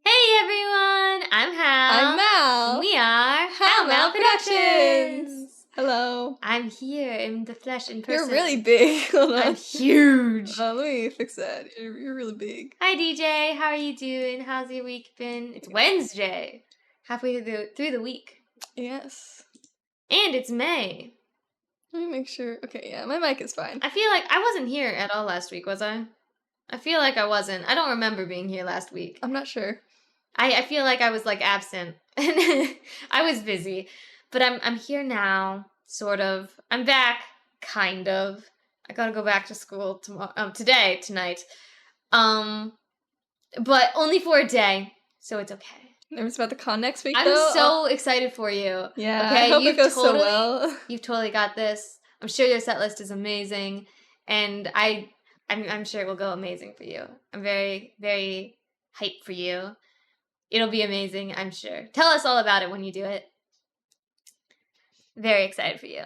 Hey everyone, I'm Hal. I'm Mal. And we are HAL Productions. Hello. I'm here in the flesh in person. You're really big. Hold on. I'm huge. Let me fix that. You're really big. Hi DJ, how are you doing? How's your week been? It's Wednesday, halfway through the week. Yes. And it's May. Let me make sure. Okay, yeah, my mic is fine. I feel like I wasn't here at all last week, was I? I feel like I wasn't. I don't remember being here last week. I'm not sure. I feel like I was like absent. I was busy. But I'm here now, sort of. I'm back, kind of. I gotta go back to school tomorrow tonight. But only for a day, so it's okay. Nervous about the con next week I'm though? so excited for you. Yeah, okay? I hope it goes so well. You've totally got this. I'm sure your set list is amazing, and I'm sure it will go amazing for you. I'm very, very hyped for you. It'll be amazing, I'm sure. Tell us all about it when you do it. Very excited for you.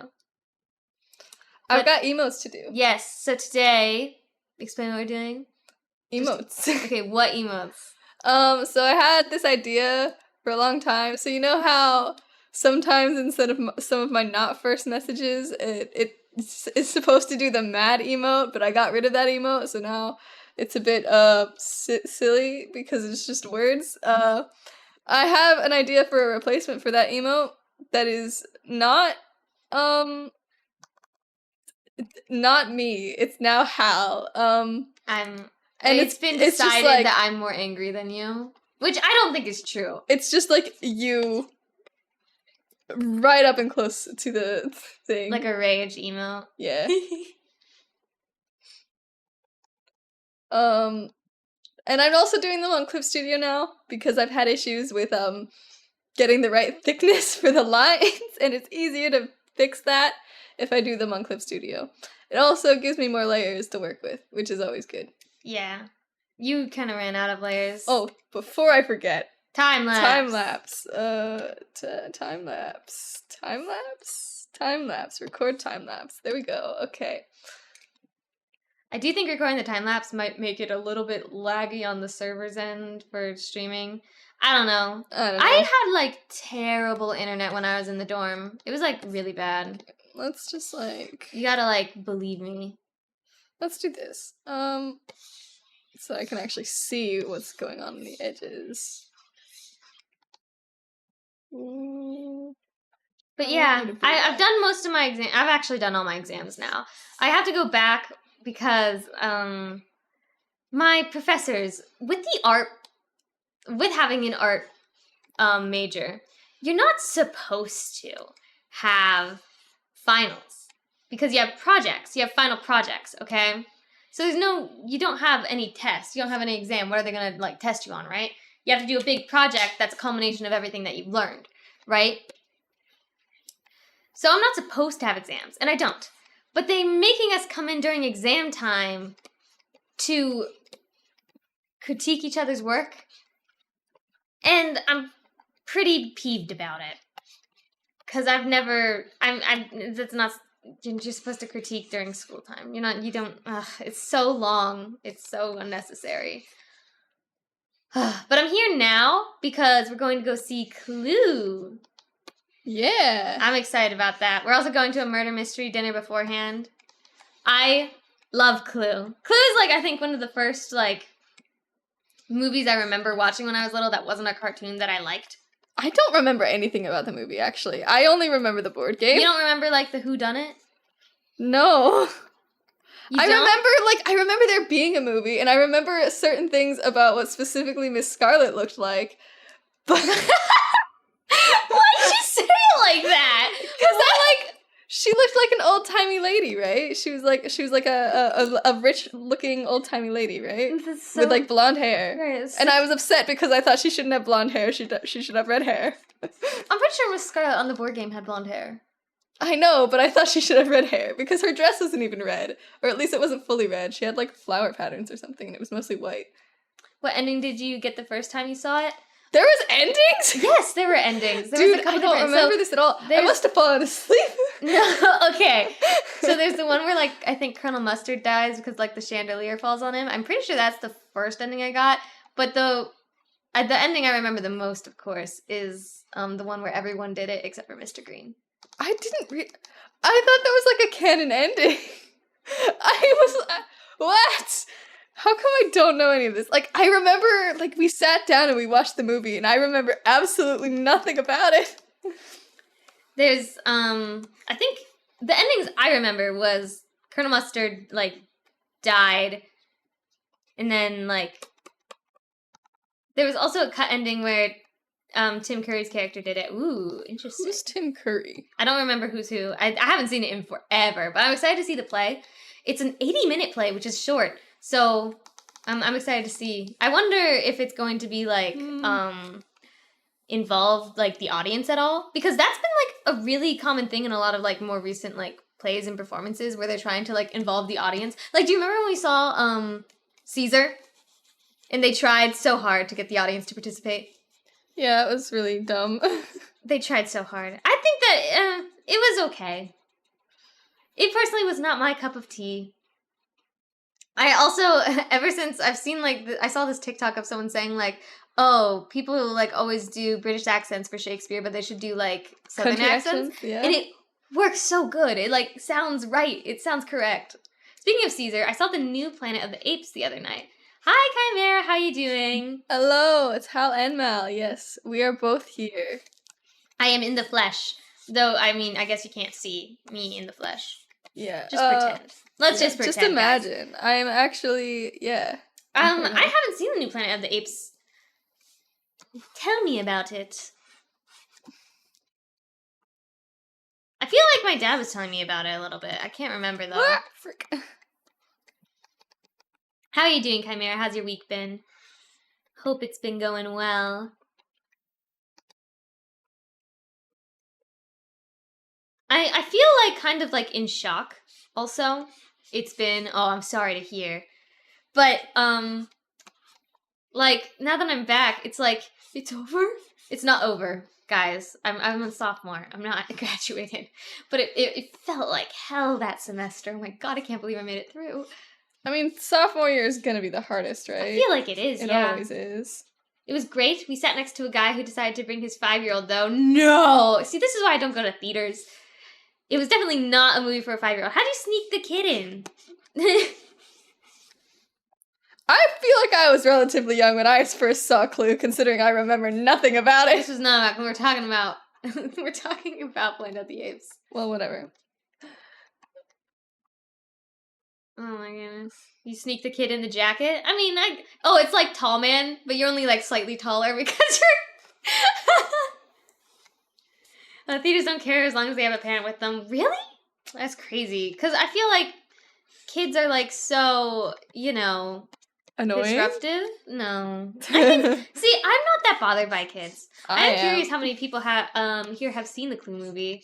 I've got emotes to do. Yes, so today, explain what we're doing. Emotes. Okay, what emotes? So I had this idea for a long time. So you know how sometimes instead of some of my not first messages, it's supposed to do the mad emote, but I got rid of that emote, so now it's a bit silly because it's just words. I have an idea for a replacement for that emote that is not me. It's now HAL. It's been decided that I'm more angry than you, which I don't think is true. It's just like you right up and close to the thing. Like a rage emote. Yeah. And I'm also doing them on Clip Studio now because I've had issues with getting the right thickness for the lines, and it's easier to fix that if I do them on Clip Studio. It also gives me more layers to work with, which is always good. Yeah. You kind of ran out of layers. Oh, before I forget. Time-lapse. Time-lapse. Time-lapse. Time-lapse? Time-lapse. Record time-lapse. There we go. Okay. I do think recording the time-lapse might make it a little bit laggy on the server's end for streaming. I don't know. I had, like, terrible internet when I was in the dorm. It was, like, really bad. Let's just, like... You gotta, like, believe me. Let's do this. So I can actually see what's going on the edges. But yeah, I've done most of my exams. I've actually done all my exams now. I have to go back because my professors, with having an art major, you're not supposed to have finals because you have projects. You have final projects, okay? So you don't have any tests. You don't have any exam. What are they going to, like, test you on, right? You have to do a big project that's a culmination of everything that you've learned, right? So I'm not supposed to have exams, and I don't. But they're making us come in during exam time to critique each other's work, and I'm pretty peeved about it. Because that's not... You're supposed to critique during school time. It's so long. It's so unnecessary. But I'm here now because we're going to go see Clue. Yeah. I'm excited about that. We're also going to a murder mystery dinner beforehand. I love Clue. Clue is, like, I think one of the first, like, movies I remember watching when I was little that wasn't a cartoon that I liked. I don't remember anything about the movie, actually. I only remember the board game. You don't remember, like, the whodunit? No. I remember there being a movie, and I remember certain things about what specifically Miss Scarlet looked like. But why did you say it like that? Because she looked like an old-timey lady, right? She was like a rich-looking old-timey lady, right? With, like, blonde hair. Right, and I was upset because I thought she shouldn't have blonde hair. She should have red hair. I'm pretty sure Miss Scarlet on the board game had blonde hair. I know, but I thought she should have red hair because her dress wasn't even red. Or at least it wasn't fully red. She had, like, flower patterns or something, and it was mostly white. What ending did you get the first time you saw it? There was endings? Yes, there were endings. Dude, I don't remember this at all. I must have fallen asleep. No, okay. So there's the one where, like, I think Colonel Mustard dies because, like, the chandelier falls on him. I'm pretty sure that's the first ending I got. But The ending I remember the most, of course, is the one where everyone did it except for Mr. Green. I thought that was like a canon ending. I was what? How come I don't know any of this? Like, I remember, like, we sat down and we watched the movie, and I remember absolutely nothing about it. There's, I think the endings I remember was Colonel Mustard, like, died, and then, like, there was also a cut ending where Tim Curry's character did it. Ooh, interesting. Who's Tim Curry? I don't remember who's who. I haven't seen it in forever, but I'm excited to see the play. It's an 80-minute play, which is short, so I'm excited to see. I wonder if it's going to be, like, involve, like, the audience at all, because that's been, like, a really common thing in a lot of, like, more recent, like, plays and performances where they're trying to, like, involve the audience. Like, do you remember when we saw Caesar, and they tried so hard to get the audience to participate? Yeah, it was really dumb. They tried so hard. I think that it was okay. It personally was not my cup of tea. I also, ever since I've seen, like, I saw this TikTok of someone saying, like, oh, people, like, always do British accents for Shakespeare, but they should do, like, Southern Country accents. yeah. And it works so good. It, like, sounds right. It sounds correct. Speaking of Caesar, I saw the new Planet of the Apes the other night. Hi, Chimera. How you doing? Hello, it's Hal and Mal. Yes, we are both here. I am in the flesh. Though, I mean, I guess you can't see me in the flesh. Yeah. Just pretend. Let's just pretend. Just imagine. Guys. I am actually, yeah. I haven't seen the new Planet of the Apes. Tell me about it. I feel like my dad was telling me about it a little bit. I can't remember, though. What? Frick. How are you doing, Chimera? How's your week been? Hope it's been going well. I feel like kind of like in shock also. It's been, oh, I'm sorry to hear. But, like, now that I'm back, it's like, it's over? It's not over, guys. I'm a sophomore. I'm not graduated. But it felt like hell that semester. Oh my god, I can't believe I made it through. I mean, sophomore year is gonna be the hardest, right? I feel like it is, It always is. It was great. We sat next to a guy who decided to bring his 5-year-old, though. No! See, this is why I don't go to theaters. It was definitely not a movie for a 5-year-old. How'd you sneak the kid in? I feel like I was relatively young when I first saw Clue, considering I remember nothing about it. This was not about Clue. We're talking about Planet of the Apes. Well, whatever. Oh my goodness. You sneak the kid in the jacket? I mean, oh, it's like Tall Man, but you're only, like, slightly taller because you're... theaters don't care as long as they have a parent with them. Really? That's crazy. Because I feel like kids are, like, so, you know... Annoying? Disruptive? No. See, I'm not that bothered by kids. I'm curious how many people here have seen the Clue movie.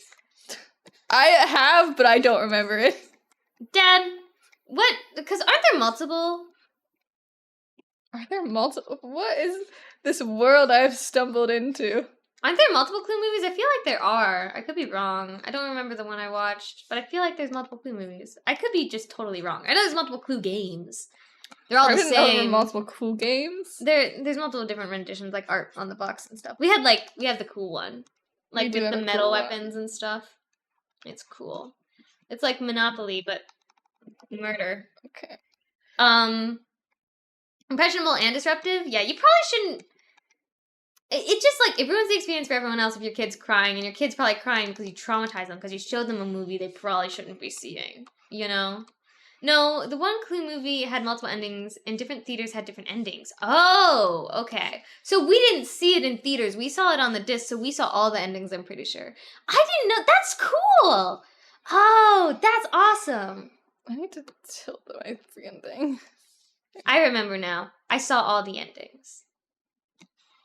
I have, but I don't remember it. Dad, what? Because aren't there multiple? Are there multiple? What is this world I've stumbled into? Aren't there multiple Clue movies? I feel like there are. I could be wrong. I don't remember the one I watched, but I feel like there's multiple Clue movies. I could be just totally wrong. I know there's multiple Clue games. They're all the same. There were multiple Cool games. There's multiple different renditions, like art on the box and stuff. We have the cool one, like with the metal weapons and stuff. It's cool. It's like Monopoly, but murder. Okay. Impressionable and disruptive. Yeah, you probably shouldn't. It just like it ruins the experience for everyone else if your kid's crying, and your kid's probably crying because you traumatize them because you showed them a movie they probably shouldn't be seeing. You know. No, the one Clue movie had multiple endings, and different theaters had different endings. Oh, okay. So we didn't see it in theaters. We saw it on the disc, so we saw all the endings, I'm pretty sure. I didn't know. That's cool. Oh, that's awesome. I need to tilt my freaking thing. I remember now. I saw all the endings.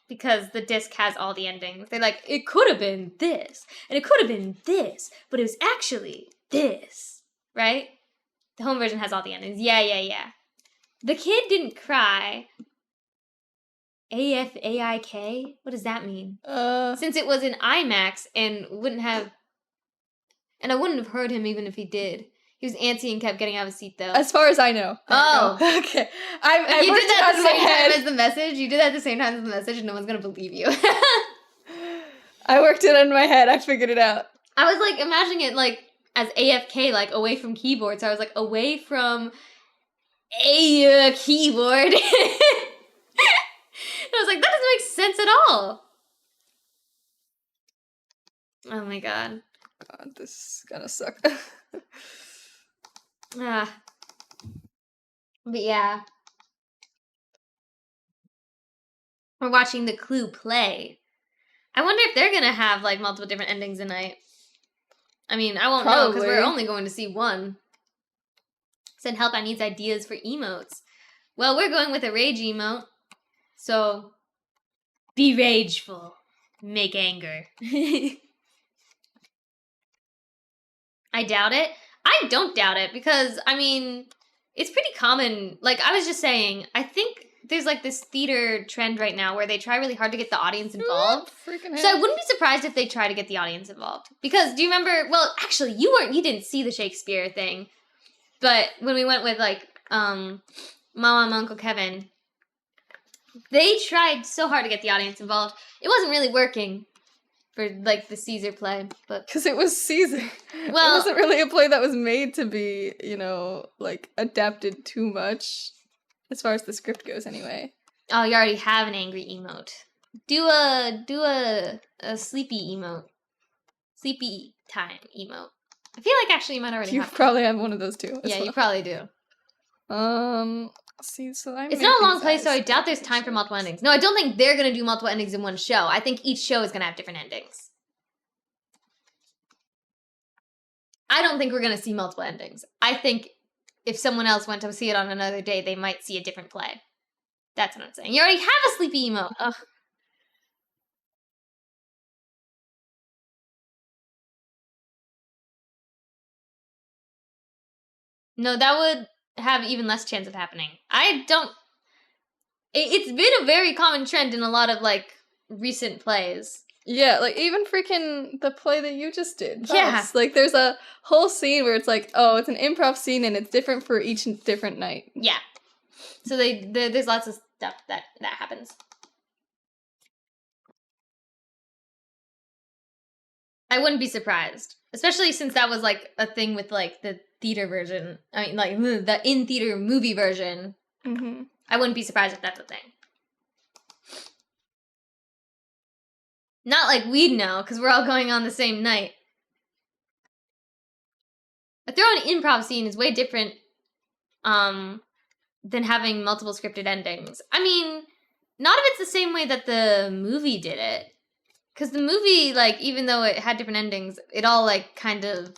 Because the disc has all the endings. They're like, it could have been this, and it could have been this, but it was actually this, right? The home version has all the endings. Yeah. The kid didn't cry. AFAIK? What does that mean? Since it was in IMAX and I wouldn't have heard him even if he did. He was antsy and kept getting out of his seat, though. As far as I know. Oh. Okay. I you worked did it that out at the in my same time head. as the message? You did that at the same time as the message, and no one's gonna believe you. I worked it in my head. I figured it out. I was, like, imagining it, like, as AFK, like, away from keyboard. So I was like, away from a keyboard. I was like, that doesn't make sense at all. Oh my god. God, this is gonna suck. But yeah. We're watching the Clue play. I wonder if they're gonna have, like, multiple different endings tonight. I mean, I won't know, because we're Probably. only going to see one. Send help, I needs ideas for emotes. Well, we're going with a rage emote. So, be rageful. Make anger. I doubt it. I don't doubt it, because, I mean, it's pretty common. Like, I was just saying, I think there's, like, this theater trend right now where they try really hard to get the audience involved. Freaking So I wouldn't be surprised if they try to get the audience involved. Because, do you remember, well, actually, you didn't see the Shakespeare thing. But when we went with, like, Mama and Uncle Kevin, they tried so hard to get the audience involved. It wasn't really working for, like, the Caesar play, but... Because it was Caesar. Well... It wasn't really a play that was made to be, you know, like, adapted too much. As far as the script goes, anyway. Oh, you already have an angry emote. Do a sleepy emote. Sleepy time emote. I feel like actually you might already You have probably have one of those too. Yeah, you probably do. See, so I It's not a long play, so I doubt there's time for multiple endings. No, I don't think they're gonna do multiple endings in one show. I think each show is gonna have different endings. I don't think we're gonna see multiple endings. I think if someone else went to see it on another day, they might see a different play. That's what I'm saying. You already have a sleepy emote. Ugh. No, that would have even less chance of happening. I don't... It's been a very common trend in a lot of, like, recent plays. Yeah, like, even freaking the play that you just did. Yeah. Like, there's a whole scene where it's like, oh, it's an improv scene and it's different for each different night. Yeah. So there's lots of stuff that happens. I wouldn't be surprised. Especially since that was, like, a thing with, like, the theater version. I mean, like, the in-theater movie version. Mm-hmm. I wouldn't be surprised if that's a thing. Not like we'd know, because we're all going on the same night. A throw-in improv scene is way different than having multiple scripted endings. I mean, not if it's the same way that the movie did it. Because the movie, like, even though it had different endings, it all, like, kind of...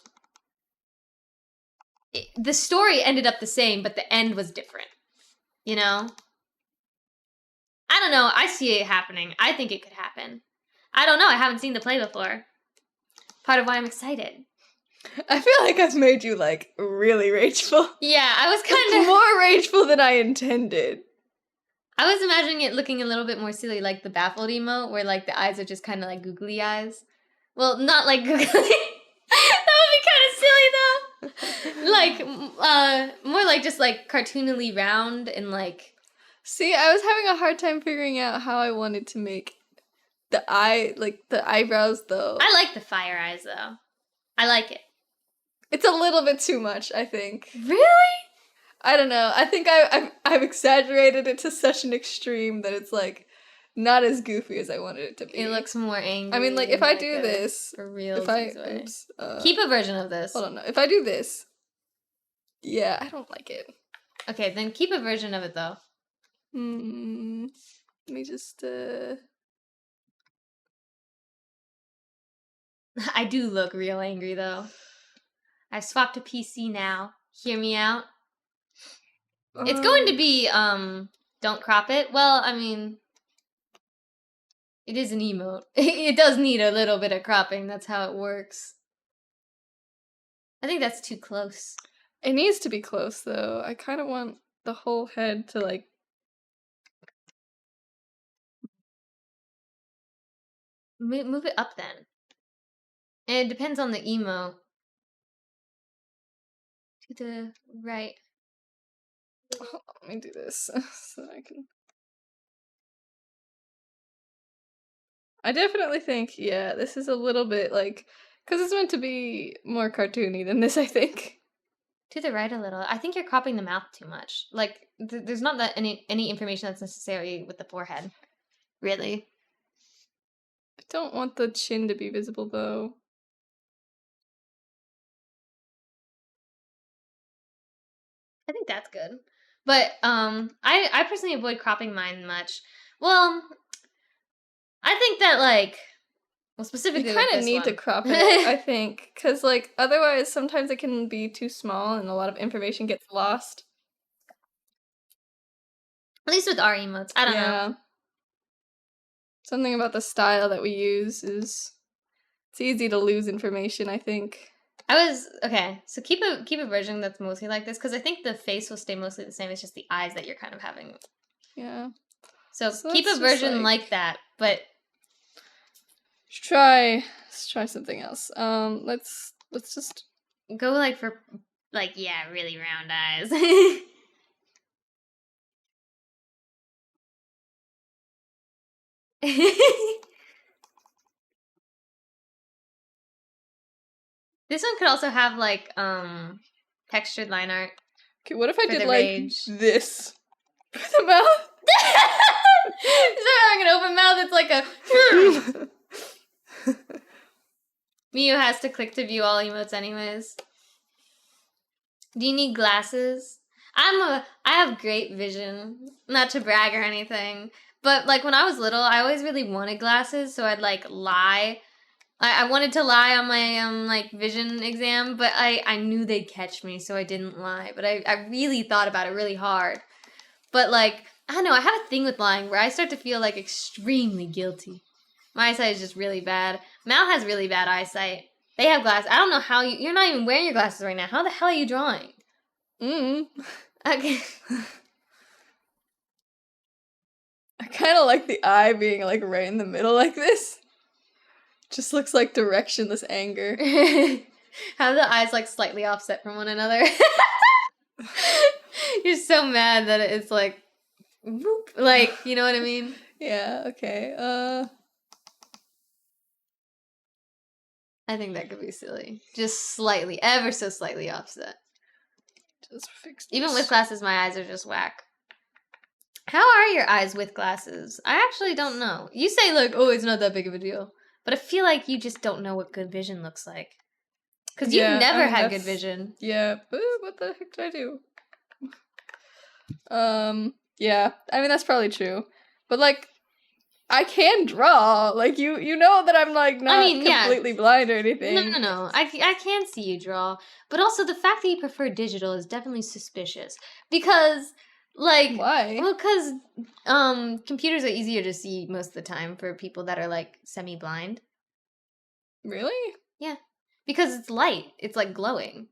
the story ended up the same, but the end was different. You know? I don't know. I see it happening. I think it could happen. I don't know. I haven't seen the play before. Part of why I'm excited. I feel like I've made you, like, really rageful. Yeah, I was kind of... more rageful than I intended. I was imagining it looking a little bit more silly, like the baffled emote, where, like, the eyes are just kind of, like, googly eyes. Well, not, like, googly. That would be kind of silly, though. Like, more like just, like, cartoonily round and, like... See, I was having a hard time figuring out how I wanted to make the eyebrows, though. I like the fire eyes, though. I like it. It's a little bit too much, I think. Really? I don't know. I think I've exaggerated it to such an extreme that it's, like, not as goofy as I wanted it to be. It looks more angry. I mean, like, if I do this... For real. Keep a version of this. Hold on, no. If I do this... Yeah, I don't like it. Okay, then keep a version of it, though. Let me just, I do look real angry, though. I've swapped to PC now. Hear me out? It's going to be, don't crop it. Well, I mean, it is an emote. It does need a little bit of cropping. That's how it works. I think that's too close. It needs to be close, though. I kind of want the whole head to, like... Move it up, then. And it depends on the emote. To the right. Let me do this so I can. I definitely think, yeah, this is a little bit like, because it's meant to be more cartoony than this, I think. To the right a little. I think you're cropping the mouth too much. Like, there's not that any information that's necessary with the forehead. Really. I don't want the chin to be visible, though. I think that's good. But, I personally avoid cropping mine much. Well, I think that, like, well, specifically You with kind of this need one. to crop it, I think, because, like, otherwise sometimes it can be too small and a lot of information gets lost. At least with our emotes. I don't know. Something about the style that we use is... It's easy to lose information, I think. Okay, so keep a version that's mostly like this, because I think the face will stay mostly the same. It's just the eyes that you're kind of having. Yeah. So So keep a version like that, but let's try something else. Let's just... go like for like, yeah, really round eyes. This one could also have like textured line art. Okay, what if I For did the like rage. this for the mouth? Instead of having an open mouth, it's like a Miyu has to click to view all emotes anyways. Do you need glasses? I have great vision. Not to brag or anything. But like when I was little, I always really wanted glasses, so I'd like lie. I wanted to lie on my like vision exam, but I knew they'd catch me, so I didn't lie. But I really thought about it really hard. But like, I don't know, I have a thing with lying where I start to feel like extremely guilty. My eyesight is just really bad. Mal has really bad eyesight. They have glasses. I don't know how you're not even wearing your glasses right now. How the hell are you drawing? Okay. I kind of like the eye being like right in the middle like this. Just looks like directionless anger. Have the eyes like slightly offset from one another. You're so mad that it's like, whoop, like, you know what I mean? Yeah, okay. I think that could be silly. Just slightly, ever so slightly offset. Just fix this. Even with glasses, my eyes are just whack. How are your eyes with glasses? I actually don't know. You say like, oh, it's not that big of a deal. But I feel like you just don't know what good vision looks like. Because you've never had good vision. Yeah, but what the heck did I do? Yeah, I mean, that's probably true. But, like, I can draw. Like, you know that I'm, like, not completely blind or anything. No. I can see you draw. But also, the fact that you prefer digital is definitely suspicious. Because, like... Why? Well, because computers are easier to see most of the time for people that are, like, semi-blind. Really? Yeah. Because it's light. It's, like, glowing.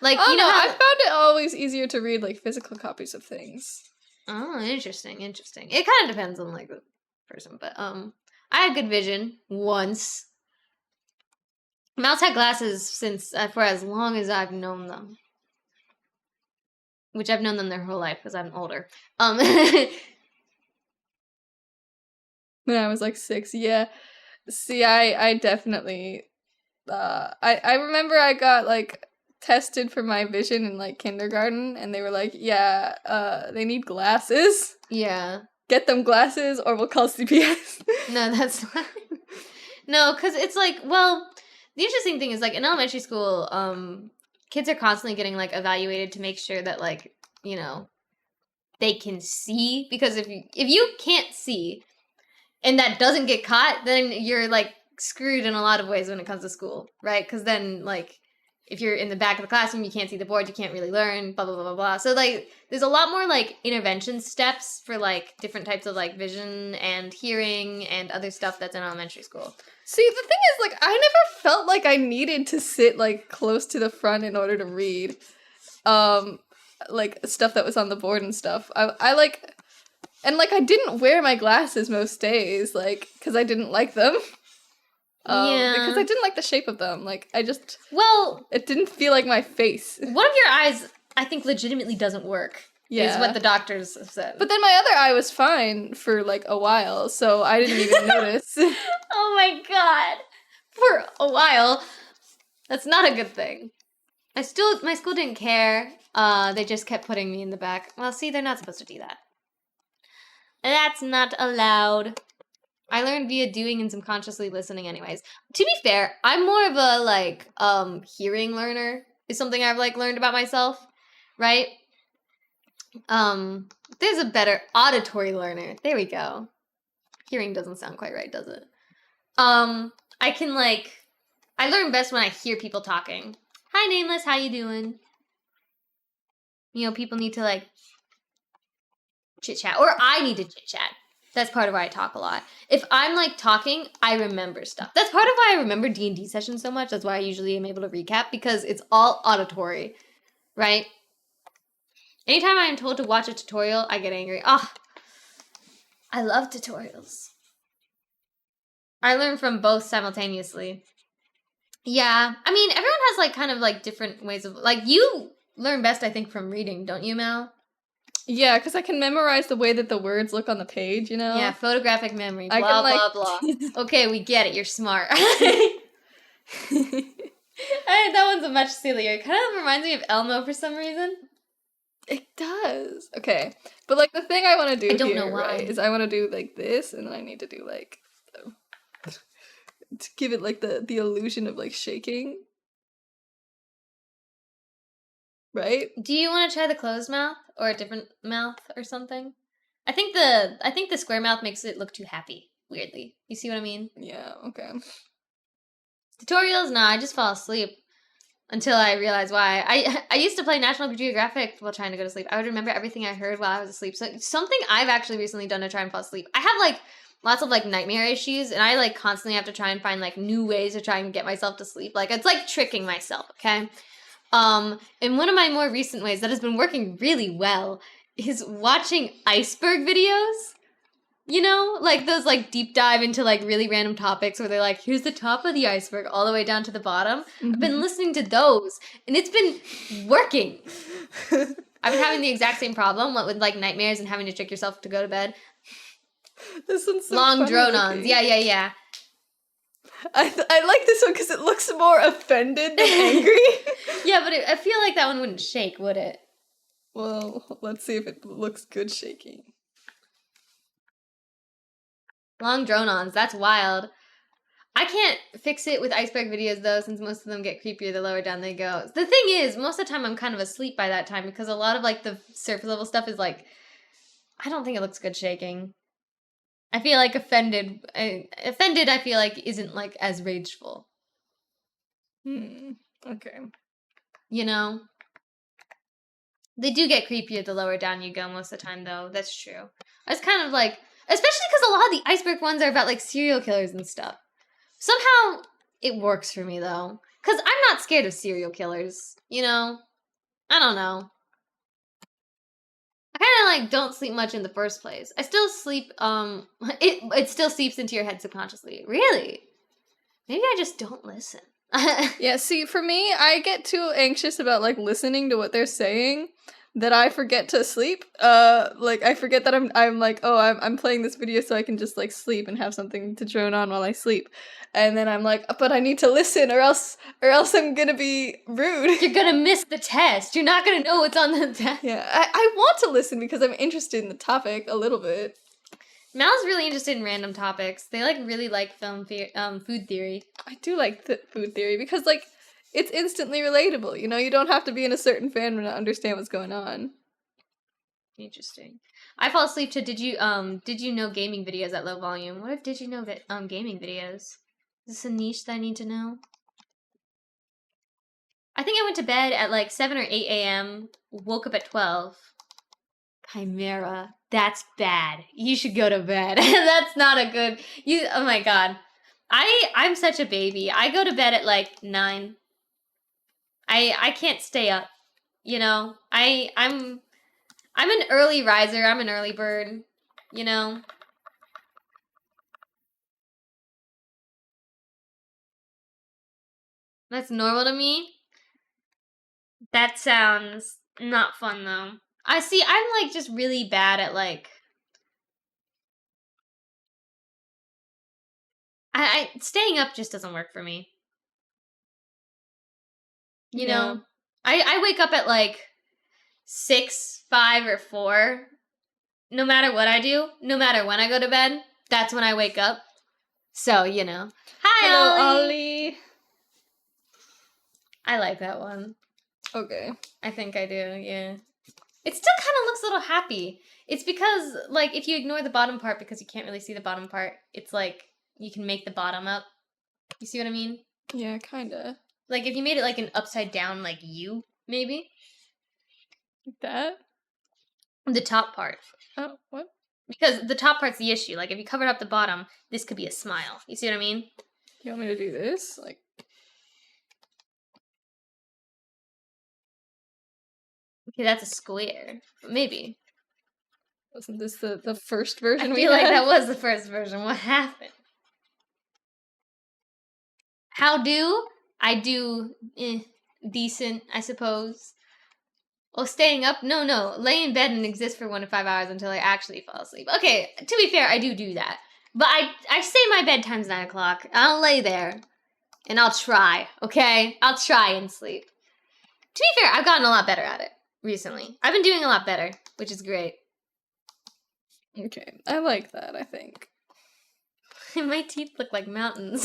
Like, you know, how... I found it always easier to read, like, physical copies of things. Oh, interesting. It kind of depends on, like, the person, but, I had good vision once. Mal's had glasses since, for as long as I've known them. Which I've known them their whole life, because I'm older. When I was, like, 6, yeah. See, I definitely, I remember I got, like, tested for my vision in, like, kindergarten, and they were like, yeah, they need glasses. Yeah. Get them glasses, or we'll call CPS. No, that's not... No, because it's like, well, the interesting thing is, like, in elementary school, kids are constantly getting, like, evaluated to make sure that, like, you know, they can see. Because if you can't see, and that doesn't get caught, then you're, like, screwed in a lot of ways when it comes to school, right? Because then, like, if you're in the back of the classroom, you can't see the board, you can't really learn, blah, blah, blah, blah, blah. So, like, there's a lot more, like, intervention steps for, like, different types of, like, vision and hearing and other stuff that's in elementary school. See, the thing is, like, I never felt like I needed to sit, like, close to the front in order to read, like, stuff that was on the board and stuff. I like... And, like, I didn't wear my glasses most days, like, because I didn't like them. Because I Yeah. didn't like the shape of them. Like, Well, it didn't feel like my face. one of your eyes, I think, legitimately doesn't work. Yeah. Is what the doctors have said. But then my other eye was fine for like a while, so I didn't even notice. Oh my god. For a while. That's not a good thing. My school didn't care. They just kept putting me in the back. Well, see, they're not supposed to do that. That's not allowed. I learned via doing and subconsciously listening anyways. To be fair, I'm more of a, like, hearing learner is something I've, like, learned about myself, right? There's a better auditory learner. There we go. Hearing doesn't sound quite right, does it? I can, like, I learn best when I hear people talking. Hi, Nameless, how you doing? You know, people need to, like, chit-chat. Or I need to chit-chat. That's part of why I talk a lot. If I'm, like, talking, I remember stuff. That's part of why I remember D&D sessions so much. That's why I usually am able to recap, because it's all auditory, right? Anytime I'm told to watch a tutorial, I get angry. Ah, I love tutorials. I learn from both simultaneously. Yeah, I mean, everyone has, like, kind of, like, different ways of, like, you learn best, I think, from reading, don't you, Mal? Yeah, because I can memorize the way that the words look on the page, you know? Yeah, photographic memory, I blah, can, like... blah, blah. Okay, we get it, you're smart. That one's a much sillier. It kind of reminds me of Elmo for some reason. It does. Okay. But, like, the thing I want to do I don't here, know why. right, is I want to do, like, this, and then I need to do, like, to give it, like, the illusion of, like, shaking. Right? Do you want to try the closed mouth or a different mouth or something? I think the square mouth makes it look too happy, weirdly. You see what I mean? Yeah, okay. Tutorials? No, I just fall asleep until I realize why. I used to play National Geographic while trying to go to sleep. I would remember everything I heard while I was asleep. So something I've actually recently done to try and fall asleep. I have, like, lots of, like, nightmare issues, and I, like, constantly have to try and find, like, new ways to try and get myself to sleep. Like, it's like tricking myself, okay? And one of my more recent ways that has been working really well is watching iceberg videos. You know, like those, like, deep dive into, like, really random topics where they're like, here's the top of the iceberg all the way down to the bottom. Mm-hmm. I've been listening to those, and it's been working. I've been having the exact same problem, what with, like, nightmares and having to trick yourself to go to bed. This one's so Long funny drone-ons. looking. Yeah. I like this one because it looks more offended than angry. Yeah, but I feel like that one wouldn't shake, would it? Well, let's see if it looks good shaking. Long drone-ons. That's wild. I can't fix it with iceberg videos, though, since most of them get creepier the lower down they go. The thing is, most of the time I'm kind of asleep by that time because a lot of, like, the surface level stuff is, like, I don't think it looks good shaking. I feel like offended, I feel like, isn't, like, as rageful. Okay. You know? They do get creepier the lower down you go most of the time, though. That's true. It's kind of like, especially because a lot of the iceberg ones are about, like, serial killers and stuff. Somehow, it works for me, though. Because I'm not scared of serial killers, you know? I don't know. I kind of, like, don't sleep much in the first place. I still sleep, it still seeps into your head subconsciously. Really? Maybe I just don't listen. Yeah, see, for me, I get too anxious about, like, listening to what they're saying that I forget to sleep. Like, I forget that I'm like, oh, I'm playing this video so I can just, like, sleep and have something to drone on while I sleep. And then I'm like, but I need to listen or else I'm gonna be rude. You're gonna miss the test. You're not gonna know what's on the test. Yeah, I want to listen because I'm interested in the topic a little bit. Mal's really interested in random topics. They, like, really like food theory. I do like food theory because, like, it's instantly relatable, you know? You don't have to be in a certain fandom to understand what's going on. Interesting. I fall asleep to did you know gaming videos at low volume? What if did you know that gaming videos? Is this a niche that I need to know? I think I went to bed at like 7 or 8 a.m. Woke up at 12. Chimera. That's bad. You should go to bed. That's not a good oh my god. I'm such a baby. I go to bed at like 9. I can't stay up. You know? I'm an early riser. I'm an early bird. You know? That's normal to me. That sounds not fun, though. I'm, like, just really bad at, like... staying up just doesn't work for me. You know? I wake up at, like, 6, 5, or 4. No matter what I do, no matter when I go to bed, that's when I wake up. So, you know. Hi, Hello, Ollie! I like that one. Okay. I think I do, yeah. It still kind of looks a little happy. It's because, like, if you ignore the bottom part because you can't really see the bottom part, it's like you can make the bottom up. You see what I mean? Yeah, kinda. Like, if you made it like an upside down, like U, maybe? Like that? The top part. Oh, what? Because the top part's the issue. Like, if you covered up the bottom, this could be a smile. You see what I mean? You want me to do this? Like... Okay, that's a square. Maybe. Wasn't this the first version I we feel like had? that was the first version. What happened? How do? I do decent, I suppose. Well, staying up? No. Lay in bed and exist for 1 to 5 hours until I actually fall asleep. Okay, to be fair, I do that. But I say my bedtime's 9 o'clock. I'll lay there. And I'll try, okay? I'll try and sleep. To be fair, I've gotten a lot better at it recently. I've been doing a lot better, which is great. Okay, I like that, I think. My teeth look like mountains.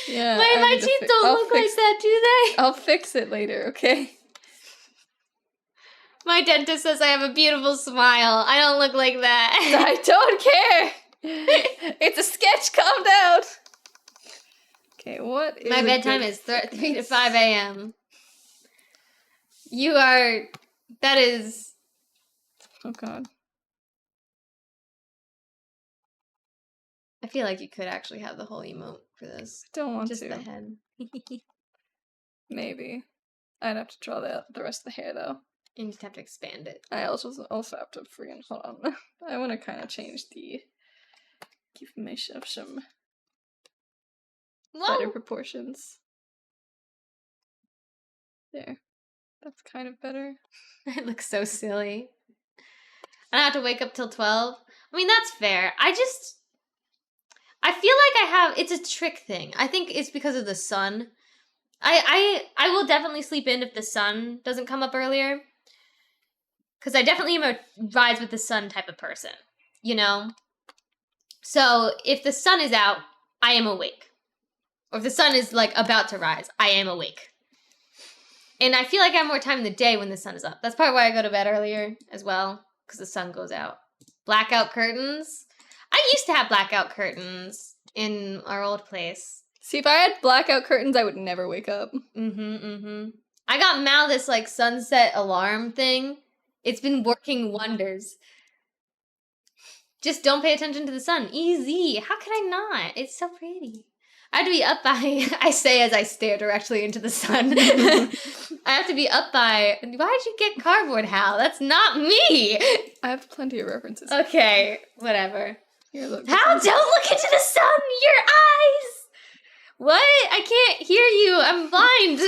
Yeah. My teeth don't look like that, do they? I'll fix it later, okay? My dentist says I have a beautiful smile. I don't look like that. I don't care! It's a sketch, calm down! Okay, what is My bedtime is 3 to 5 a.m. You are... That is... Oh god. I feel like you could actually have the whole emote for this. Don't want Just to. the head. Maybe. I'd have to draw the rest of the hair, though. And you just have to expand it. I also have to freaking... Hold on. I want to kind of change the... Give myself some better proportions. There. That's kind of better. I look so silly. I don't have to wake up till 12. I mean, that's fair. I feel like I have... It's a trick thing. I think it's because of the sun. I will definitely sleep in if the sun doesn't come up earlier. Because I definitely am a rise with the sun type of person. You know? So, if the sun is out, I am awake. Or if the sun is, like, about to rise, I am awake. And I feel like I have more time in the day when the sun is up. That's probably why I go to bed earlier as well. Because the sun goes out. Blackout curtains. I used to have blackout curtains in our old place. See, if I had blackout curtains, I would never wake up. I got Mal this, like, sunset alarm thing. It's been working wonders. Just don't pay attention to the sun. Easy. How could I not? It's so pretty. I have to be up by... I say as I stare directly into the sun. I have to be up by... Why did you get cardboard, Hal? That's not me! I have plenty of references. Okay, whatever. Here, look. Hal, don't look into the sun! Your eyes! What? I can't hear you. I'm blind.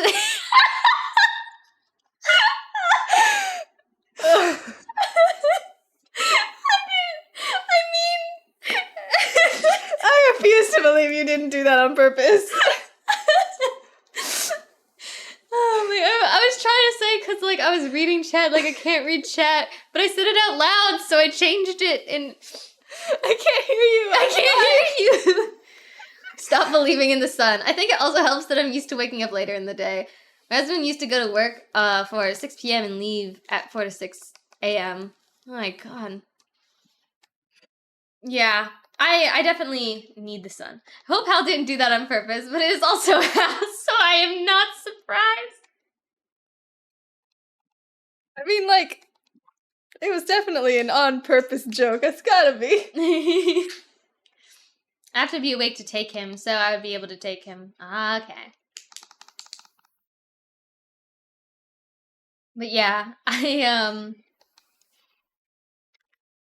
I refuse to believe you didn't do that on purpose. Oh my, I was trying to say because like I was reading chat, like I can't read chat, but I said it out loud, so I changed it and I can't hear you. I can't hear you. Stop believing in the sun. I think it also helps that I'm used to waking up later in the day. My husband used to go to work for 6 p.m. and leave at 4 to 6 a.m. Oh my god. Yeah, I definitely need the sun. I hope Hal didn't do that on purpose, but it is also Hal, so I am not surprised. I mean, like, it was definitely an on-purpose joke. It's gotta be. I have to be awake to take him, so I would be able to take him. Okay. But yeah, I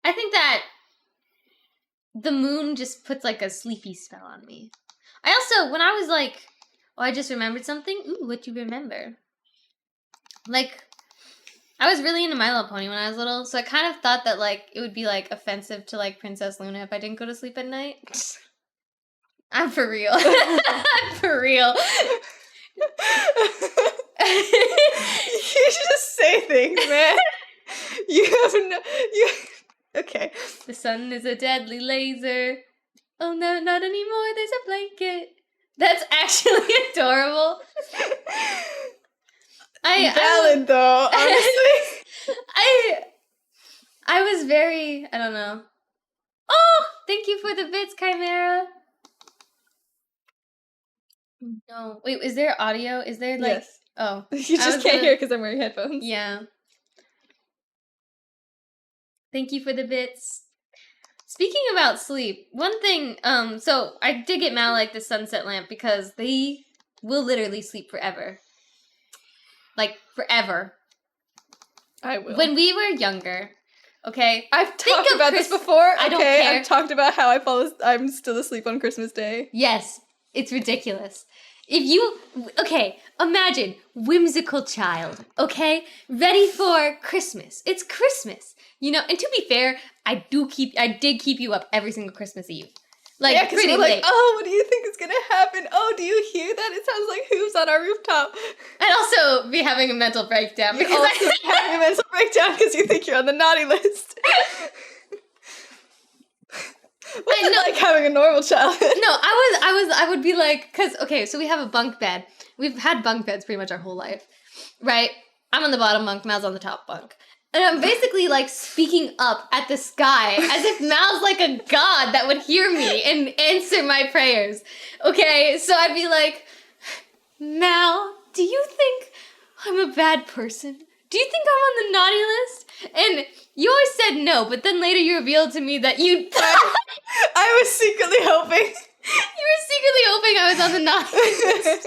think that the moon just puts like a sleepy spell on me. I also, when I was like Oh, I just remembered something. Ooh, what you remember? Like, I was really into My Little Pony when I was little, so I kind of thought that, like, it would be, like, offensive to, like, Princess Luna if I didn't go to sleep at night. I'm for real. I'm for real. You just say things, man. You have no... Okay. The sun is a deadly laser. Oh, no, not anymore. There's a blanket. That's actually adorable. Valid, though, honestly. I was very, I don't know. Oh, thank you for the bits, Chimera. No, wait, is there audio? Is there, like... Yes. Oh. You just can't hear because I'm wearing headphones. Yeah. Thank you for the bits. Speaking about sleep, one thing, so I did get mad like the sunset lamp because they will literally sleep forever. Like, forever. I will. When we were younger, okay? I've talked about this before. I don't care. I've talked about how I'm still asleep on Christmas Day. Yes, it's ridiculous. Okay, imagine, whimsical child, okay? Ready for Christmas. It's Christmas. You know, and to be fair, I did keep you up every single Christmas Eve. Like, yeah, pretty we're late. like, oh, what do you think is gonna happen? Oh, do you hear that? It sounds like hooves on our rooftop. And also be having a mental breakdown You're also having a mental breakdown because you think you're on the naughty list. What's it like having a normal childhood? No, I would be like, because, okay, so we have a bunk bed. We've had bunk beds pretty much our whole life, right? I'm on the bottom bunk, Mal's on the top bunk. And I'm basically, like, speaking up at the sky as if Mal's like a god that would hear me and answer my prayers. Okay, so I'd be like, Mal, do you think I'm a bad person? Do you think I'm on the naughty list? And you always said no, but then later you revealed to me that you... I was secretly hoping. You were secretly hoping I was on the naughty list.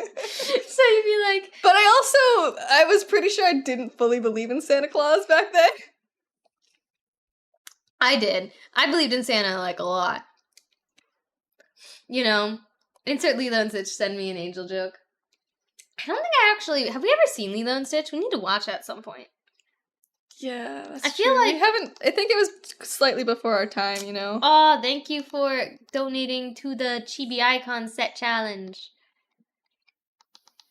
So you'd be like... But I was pretty sure I didn't fully believe in Santa Claus back then. I did. I believed in Santa, like, a lot. You know, insert Lilo and Stitch, send me an angel joke. I don't think I actually... Have we ever seen Lilo and Stitch? We need to watch that at some point. Yeah, that's I feel true. like... We haven't... I think it was slightly before our time, you know? Oh, thank you for donating to the Chibi Icon Set Challenge.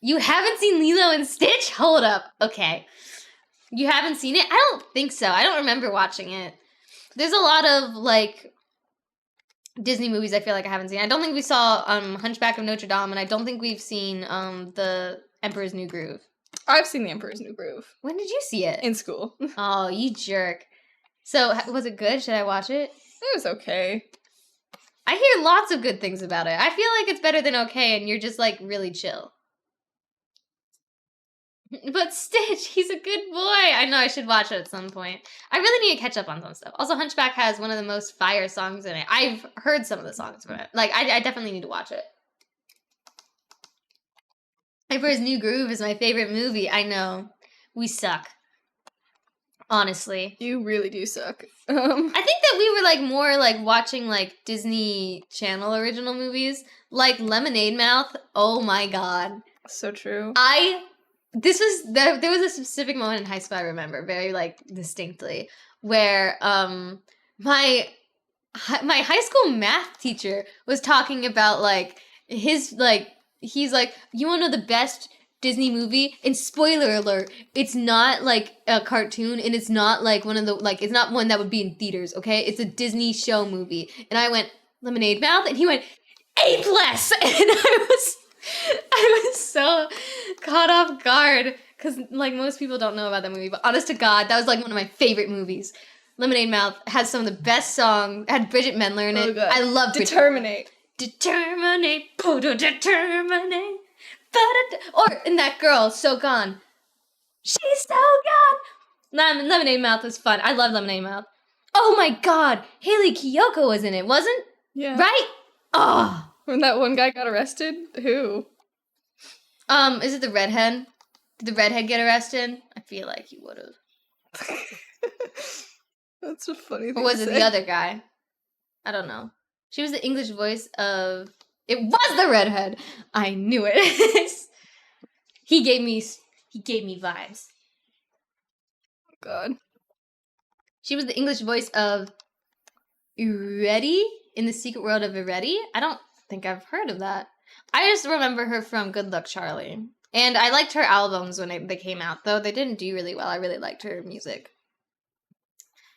You haven't seen Lilo and Stitch? Hold up. Okay. You haven't seen it? I don't think so. I don't remember watching it. There's a lot of, like, Disney movies I feel like I haven't seen. I don't think we saw Hunchback of Notre Dame, and I don't think we've seen The Emperor's New Groove. I've seen The Emperor's New Groove. When did you see it? In school. Oh, you jerk. So, was it good? Should I watch it? It was okay. I hear lots of good things about it. I feel like it's better than okay, and you're just, like, really chill. But Stitch, he's a good boy. I know I should watch it at some point. I really need to catch up on some stuff. Also, Hunchback has one of the most fire songs in it. I've heard some of the songs from it. Like, I definitely need to watch it. Emperor's New Groove is my favorite movie. I know. We suck. Honestly. You really do suck. I think that we were, like, more, like, watching, like, Disney Channel original movies. Like Lemonade Mouth. Oh my god. So true. There was a specific moment in high school I remember very, like, distinctly where my high school math teacher was talking about, like, his, like, he's like, you want to know the best Disney movie? And spoiler alert, it's not, like, a cartoon, and it's not, like, one of the, like, it's not one that would be in theaters, okay? It's a Disney show movie. And I went, Lemonade Mouth? And he went, A+! And I was so caught off guard because, like, most people don't know about that movie. But honest to God, that was, like, one of my favorite movies. Lemonade Mouth has some of the best songs. It had Bridget Mendler in it. Oh, God. I love Determinate. Determinate. Determinate. Or in That Girl, So Gone. She's so gone. Lemonade Mouth was fun. I love Lemonade Mouth. Oh my God, Haley Kiyoko was in it, wasn't? Yeah. Right? Oh. When that one guy got arrested? Who? Is it the redhead? Did the redhead get arrested? I feel like he would have. That's a funny thing Or was to it say. the other guy? I don't know. She was the English voice of It was the redhead. I knew it. He gave me vibes. God. She was the English voice of Iretti in The Secret World of Iretti. I don't think I've heard of that. I just remember her from Good Luck Charlie. And I liked her albums when they came out, though they didn't do really well. I really liked her music.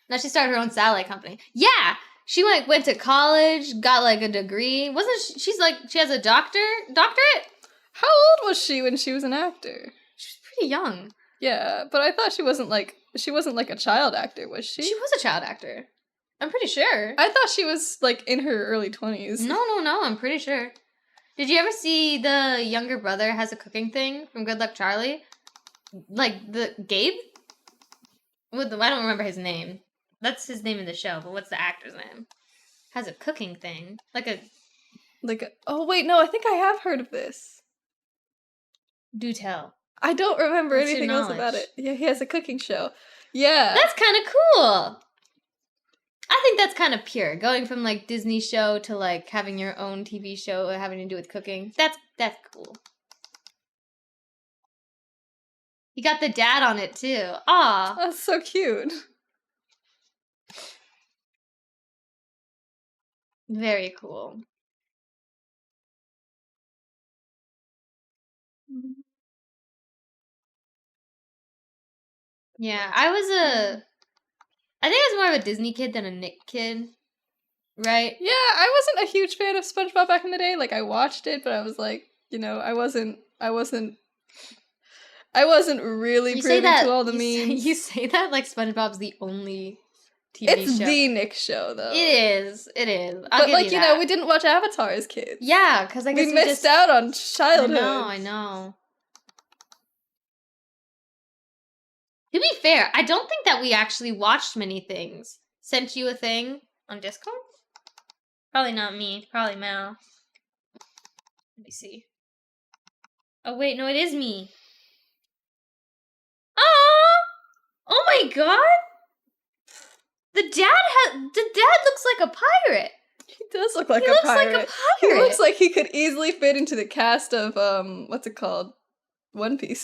Now she started her own satellite company. Yeah! She went to college, got like a degree. Wasn't she has a doctorate? How old was she when she was an actor? She was pretty young. Yeah, but I thought she wasn't like a child actor, was she? She was a child actor. I'm pretty sure. I thought she was like in her early 20s. No, I'm pretty sure. Did you ever see the younger brother has a cooking thing from Good Luck Charlie? Like the Gabe? I don't remember his name. That's his name in the show, but what's the actor's name? Has a cooking thing. Oh wait, no, I think I have heard of this. Do tell. I don't remember What's anything your else about knowledge? it. Yeah, he has a cooking show. Yeah. That's kind of cool. I think that's kind of pure. Going from like Disney show to like having your own TV show having to do with cooking. That's cool. You got the dad on it too. Aw. That's so cute. Very cool. Yeah, I think I was more of a Disney kid than a Nick kid. Right? Yeah, I wasn't a huge fan of SpongeBob back in the day. Like I watched it, but I was like, I wasn't really privy to all the memes. You say that like SpongeBob's the only TV it's show. the Nick show, though. It is. I'll but give like, you that. we didn't watch Avatar as kids. Yeah, because I guess we missed out on childhood. I know. To be fair, I don't think that we actually watched many things. Sent you a thing on Discord? Probably not me. Probably Mal. Let me see. Oh wait, no, it is me. Oh my god! The dad looks like a pirate. He does look like a pirate. Like a pirate. He looks like he could easily fit into the cast of what's it called? One Piece.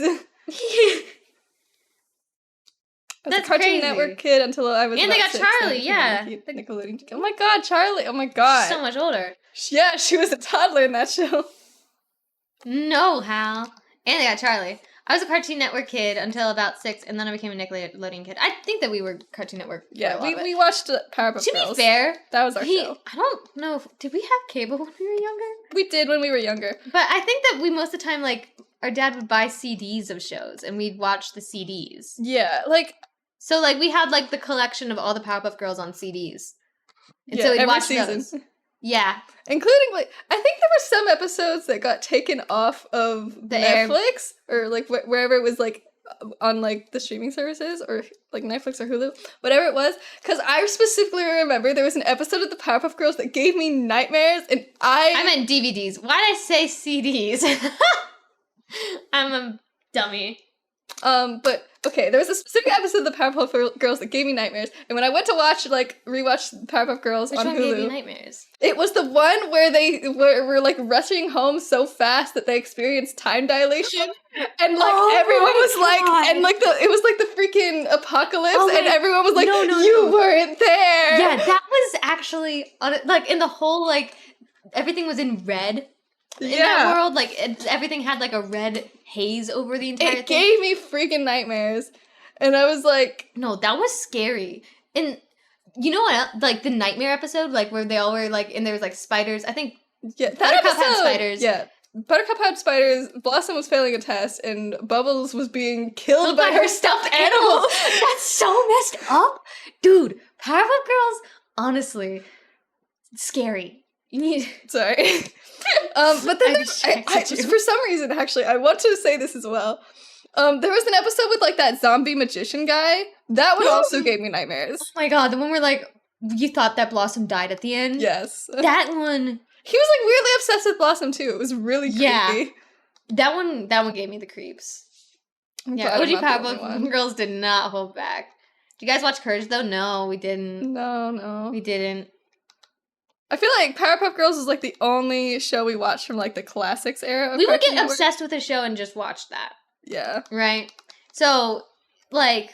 As That's a Cartoon crazy. Network kid until I was And about they got 6, Charlie, yeah. Nickelodeon. Oh my god, Charlie! Oh my god. So much older. Yeah, she was a toddler in that show. No, Hal. And they got Charlie. I was a Cartoon Network kid until about 6, and then I became a Nickelodeon kid. I think that we were Cartoon Network. Yeah, we watched Powerpuff Girls. To be fair, that was our show. I don't know. Did we have cable when we were younger? We did when we were younger. But I think that we most of the time, like, our dad would buy CDs of shows, and we'd watch the CDs. Yeah, like... So, like, we had, like, the collection of all the Powerpuff Girls on CDs. And yeah, so we'd every watch season. those. Yeah. Including, like, I think there were some episodes that got taken off of The Netflix, or, like, wherever it was, like, on, like, the streaming services, or, like, Netflix or Hulu, whatever it was, because I specifically remember there was an episode of the Powerpuff Girls that gave me nightmares, and I meant DVDs. Why did I say CDs? I'm a dummy. But, okay, there was a specific episode of the Powerpuff Girls that gave me nightmares, and when I went to rewatch Powerpuff Girls Which on one Hulu... gave you nightmares? It was the one where they were like rushing home so fast that they experienced time dilation, and like everyone was like, and like it was like the freaking apocalypse, and everyone was like, "You weren't there." Yeah, that was actually like in the whole like everything was in red. In that world, like everything had like a red haze over the entire thing. It gave me freaking nightmares, and I was like, "No, that was scary." And you know what? Like the nightmare episode, like where they all were like, and there was like spiders. I think Buttercup had spiders. Yeah, Buttercup had spiders. Blossom was failing a test, and Bubbles was being killed by her stuffed animals. That's so messed up, dude. Powerpuff Girls, honestly, scary. You need. Sorry. But then for some reason, actually, I want to say this as well. There was an episode with like that zombie magician guy. That one also gave me nightmares. Oh my god, the one where like you thought that Blossom died at the end? Yes. That one. He was like weirdly obsessed with Blossom too. It was really creepy. Yeah. That one gave me the creeps. Yeah, OG Powerpuff Girls did not hold back. Did you guys watch Courage though? No, we didn't. No. We didn't. I feel like Powerpuff Girls is like the only show we watched from like the classics era of We would Cartoon get Network. obsessed with a show and just watch that. Yeah. Right? So, like,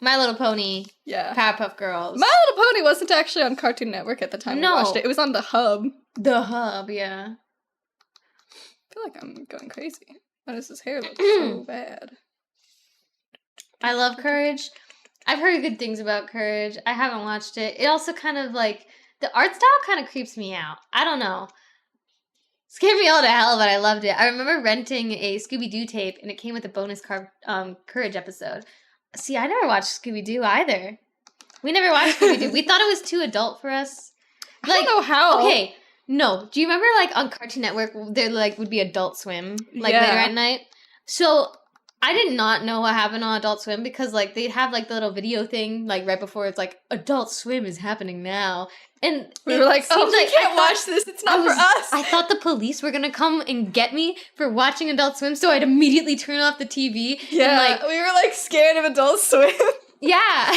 My Little Pony, Yeah. Powerpuff Girls. My Little Pony wasn't actually on Cartoon Network at the time we watched it. It was on the Hub. The Hub, yeah. I feel like I'm going crazy. Why does his hair look so bad? I love Courage. I've heard good things about Courage. I haven't watched it. It also kind of like, the art style kind of creeps me out. I don't know. Scared me all to hell, but I loved it. I remember renting a Scooby-Doo tape, and it came with a bonus Courage episode. See, I never watched Scooby-Doo either. We never watched Scooby-Doo. We thought it was too adult for us. I don't know how. Okay, no. Do you remember, like, on Cartoon Network, there, like, would be Adult Swim, like, later at night? So, I did not know what happened on Adult Swim because, like, they'd have, like, the little video thing, like, right before it's like, Adult Swim is happening now. And we were like, oh, we can't watch this. It's not for us. I thought the police were going to come and get me for watching Adult Swim, so I'd immediately turn off the TV. Yeah, and, like, we were, like, scared of Adult Swim. Yeah.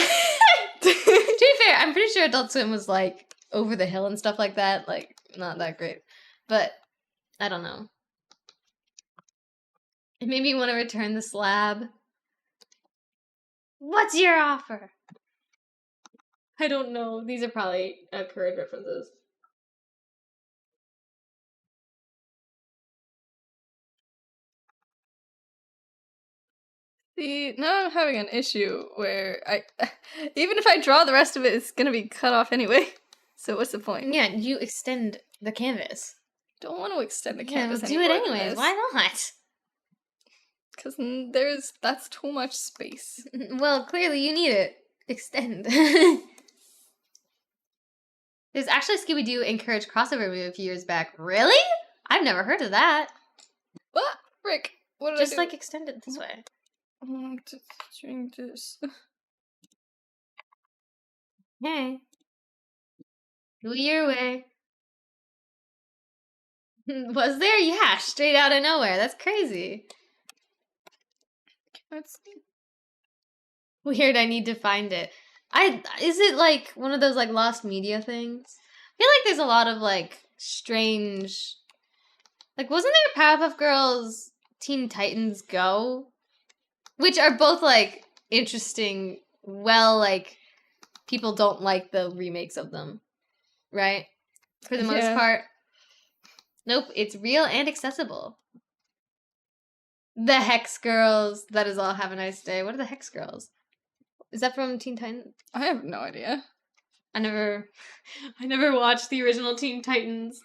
To be fair, I'm pretty sure Adult Swim was, like, over the hill and stuff like that. Like, not that great. But, I don't know. It made me want to return the slab. What's your offer? I don't know. These are probably Courage references. See, now I'm having an issue where even if I draw the rest of it, it's gonna be cut off anyway. So what's the point? Yeah, you extend the canvas. Don't want to extend the canvas. Yeah, do it anyways. Why not? Because that's too much space. Well, clearly you need it. Extend. There's actually Scooby-Doo and Courage crossover movie a few years back. Really? I've never heard of that. What? Frick. What did Just, I do? like, extend it this way. I want to drink this. Hey. Do it your way. Was there? Yeah, straight out of nowhere. That's crazy. Let's see. Weird, I need to find it. Is it, like, one of those, like, lost media things? I feel like there's a lot of, like, strange... Like, wasn't there Powerpuff Girls Teen Titans Go? Which are both, like, interesting, well, like, people don't like the remakes of them. Right? For the most part. Nope, it's real and accessible. The Hex Girls. That is all. Have a nice day. What are the Hex Girls? Is that from Teen Titans? I have no idea. I never watched the original Teen Titans.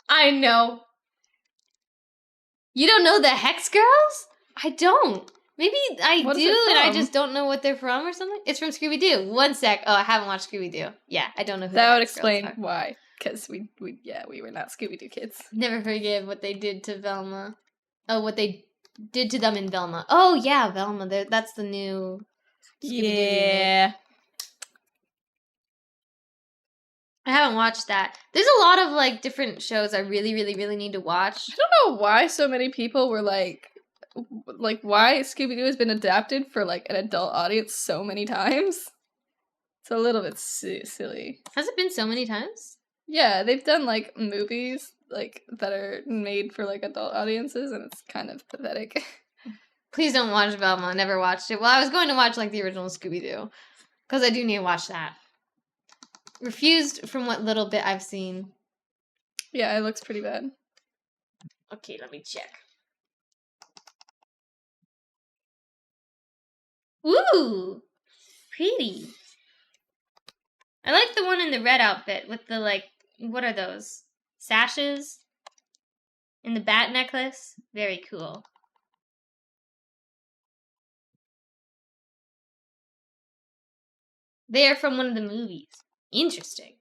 I know. You don't know the Hex Girls? I don't. Maybe I do, and I just don't know what they're from or something. It's from Scooby-Doo. One sec. Oh, I haven't watched Scooby-Doo. Yeah, I don't know who that the would Hex explain Girls are. why. Because we were not Scooby-Doo kids. Never forgive what they did to Velma. Oh, what they did to them in Velma. Oh, yeah, Velma. That's the new Scooby-Doo remake. I haven't watched that. There's a lot of, like, different shows I really, really, really need to watch. I don't know why so many people were like why Scooby-Doo has been adapted for, like, an adult audience so many times. It's a little bit silly. Has it been so many times? Yeah, they've done, like, movies, like, that are made for, like, adult audiences, and it's kind of pathetic. Please don't watch Velma. I never watched it. Well, I was going to watch, like, the original Scooby-Doo. Because I do need to watch that. Refused from what little bit I've seen. Yeah, it looks pretty bad. Okay, let me check. Ooh! Pretty. I like the one in the red outfit with the, like, what are those? Sashes? And the bat necklace? Very cool. They are from one of the movies. Interesting.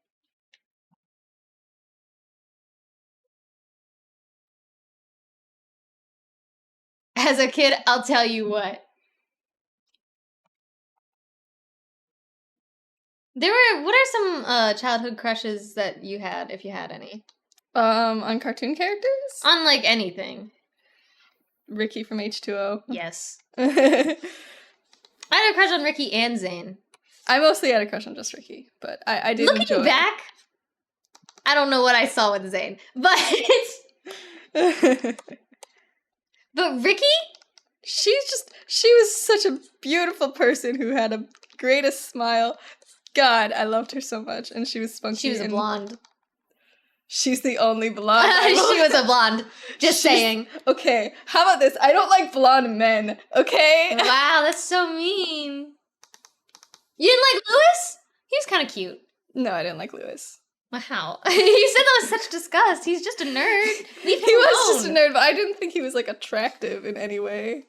As a kid, I'll tell you what. What are some childhood crushes that you had, if you had any? On cartoon characters? On, like, anything. Ricky from H2O. Yes. I had a crush on Ricky and Zane. I mostly had a crush on just Ricky, but I did enjoy. Looking back, I don't know what I saw with Zayn, but Ricky, she was such a beautiful person who had a greatest smile. God, I loved her so much, and she was spunky. She was a blonde. She's the only blonde. She was a blonde. Just saying. Okay, how about this? I don't like blonde men, okay? Wow, that's so mean. You didn't like Lewis? He was kind of cute. No, I didn't like Lewis. Wow. You said that with such disgust. He's just a nerd. Leave him alone. Was just a nerd, but I didn't think he was, like, attractive in any way.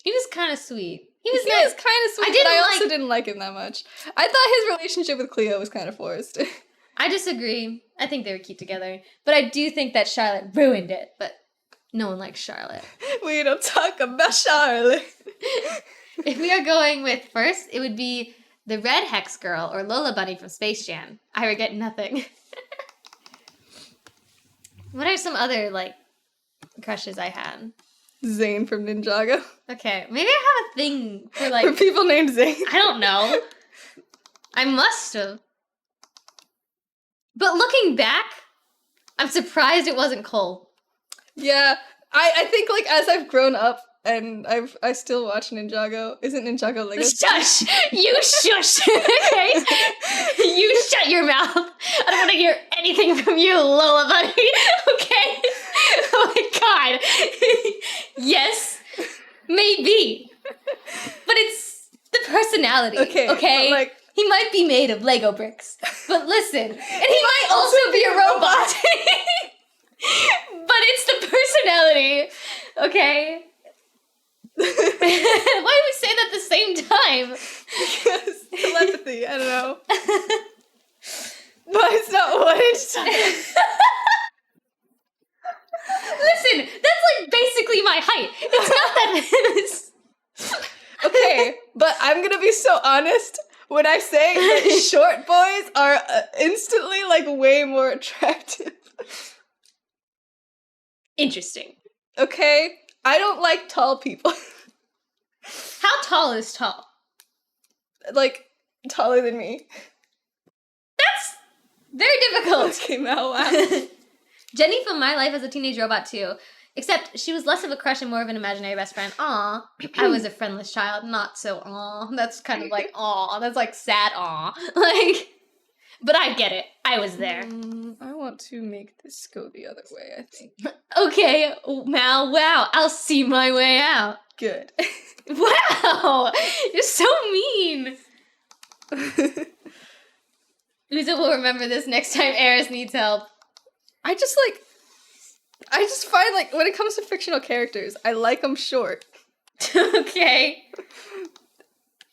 He was kind of sweet. He was kind of sweet, but I also didn't like him that much. I thought his relationship with Cleo was kind of forced. I disagree. I think they were cute together. But I do think that Charlotte ruined it. But no one likes Charlotte. We don't talk about Charlotte. If we are going with first, it would be the Red Hex Girl or Lola Bunny from Space Jam. I regret nothing. What are some other, like, crushes I had? Zayn from Ninjago. Okay, maybe I have a thing for, like... for people named Zayn. I don't know. I must have. But looking back, I'm surprised it wasn't Cole. Yeah, I think, like, as I've grown up, and I still watch Ninjago. Isn't Ninjago Lego? Shush! You shush! Okay? You shut your mouth. I don't want to hear anything from you, Lola Bunny. Okay? Oh my god. Yes, maybe. But it's the personality. Okay? Like, he might be made of Lego bricks. But listen, and he might also be a robot. But it's the personality. Okay? Why do we say that at the same time? Because telepathy, I don't know. But it's not what it's Listen, that's like basically my height. It's not that it's... Okay, but I'm gonna be so honest when I say that short boys are instantly, like, way more attractive. Interesting. Okay? I don't like tall people. How tall is tall? Like, taller than me. That's very difficult. Okay, Mel, wow. Jenny from My Life as a Teenage Robot too. Except she was less of a crush and more of an imaginary best friend. Aw. I was a friendless child, not so aw. That's kind of like aw. That's like sad aw. Like, but I get it. I was there. I want to make this go the other way, I think. Okay, Mal, wow. I'll see my way out. Good. Wow! You're so mean. Uza will remember this next time Eris needs help. I just find, like, when it comes to fictional characters, I like them short. Okay.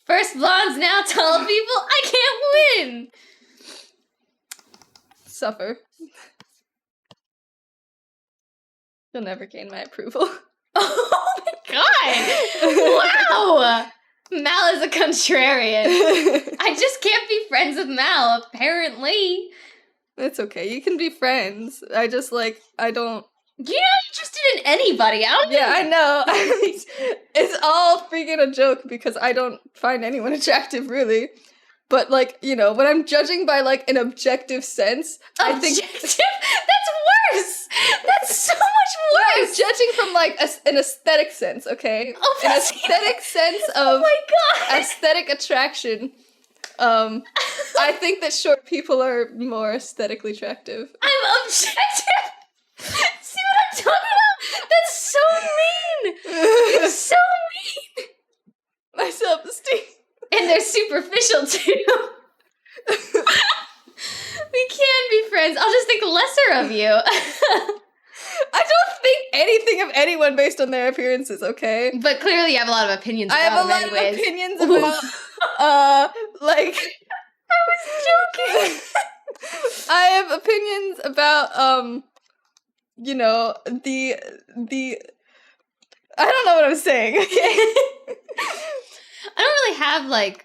First blondes, now tall people? I can't win! Suffer. You'll never gain my approval. Oh my god! Wow! Mal is a contrarian. I just can't be friends with Mal, apparently. It's okay. You can be friends. I just, like, I don't... You're not interested in anybody. I know. It's all freaking a joke because I don't find anyone attractive, really. But, like, you know, when I'm judging by, like, an objective sense, I think... Objective? That's worse! That's so much worse! I'm judging from, like, an aesthetic sense, okay? Oh, an aesthetic sense of oh my god! aesthetic attraction. I think that short people are more aesthetically attractive. I'm objective! See what I'm talking about? That's so mean! It's so mean! My self-esteem. And they're superficial, too. We can be friends. I'll just think lesser of you. I don't think anything of anyone based on their appearances, okay? But clearly you have a lot of opinions about I have a lot anyways. of opinions about, like... I was joking! I have opinions about, you know, the... I don't know what I'm saying, okay? I don't really have, like,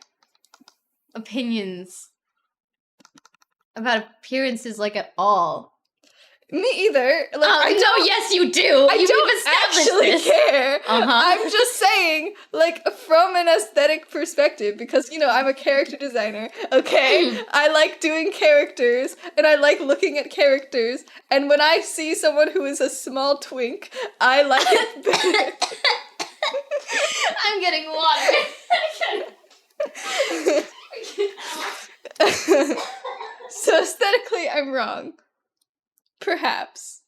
opinions about appearances, like, at all. Me either. Like, Oh, no, yes, you do. I don't actually care. I'm just saying, like, from an aesthetic perspective, because, you know, I'm a character designer, okay? I like doing characters, and I like looking at characters, and when I see someone who is a small twink, I like it better. I'm getting water. So aesthetically, I'm wrong. Perhaps.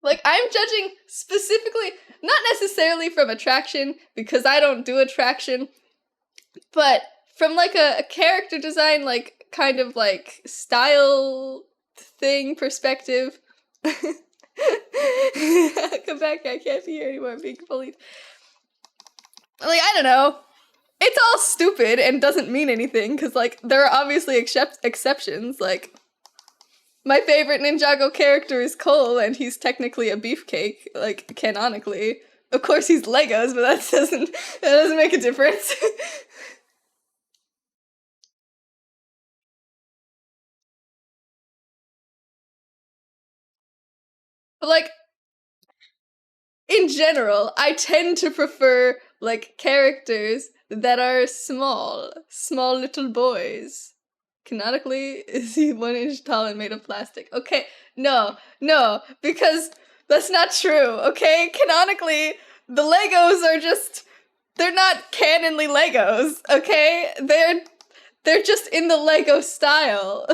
Like, I'm judging specifically, not necessarily from attraction, because I don't do attraction, but from, like, a character design, like, kind of, like, style thing perspective. Come back, I can't be here anymore, I'm being bullied. Like, I don't know. It's all stupid and doesn't mean anything, because, like, there are obviously exceptions, like, my favorite Ninjago character is Cole, and he's technically a beefcake, like, canonically. Of course he's Legos, but that doesn't make a difference. But, like, in general, I tend to prefer, like, characters that are small little boys. Canonically, is he 1 inch tall and made of plastic? Okay, no, because that's not true, okay? Canonically, the Legos are just, they're not canonly Legos, okay? They're just in the Lego style.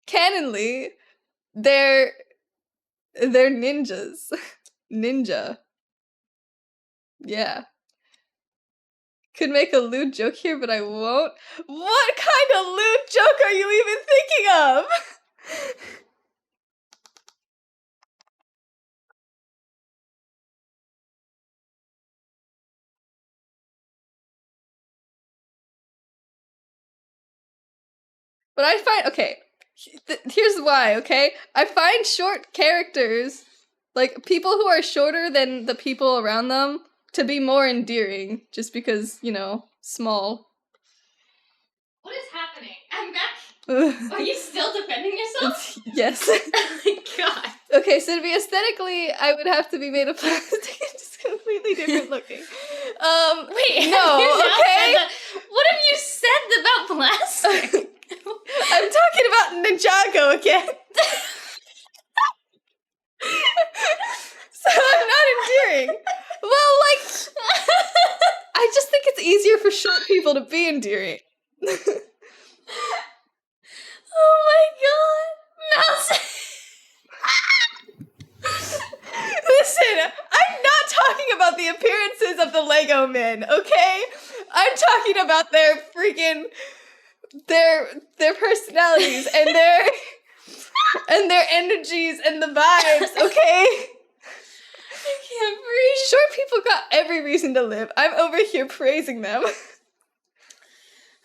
Canonly, they're ninjas. Ninja. Yeah. Could make a lewd joke here, but I won't. What kind of lewd joke are you even thinking of? But I find, okay, here's why, okay? I find short characters, like, people who are shorter than the people around them, to be more endearing, just because, you know, small. What is happening? I'm back. Are you still defending yourself? Yes. Oh my god. Okay, so to be aesthetically, I would have to be made of plastic. It's just completely different looking. Wait, no, okay? What have you said about plastic? I'm talking about Ninjago again. So I'm not endearing. Well, like, I just think it's easier for short people to be endearing. Oh my god. Mouse. Listen, I'm not talking about the appearances of the Lego men, okay? I'm talking about their freaking their personalities and their energies and the vibes, okay? I can't breathe. Short people got every reason to live. I'm over here praising them.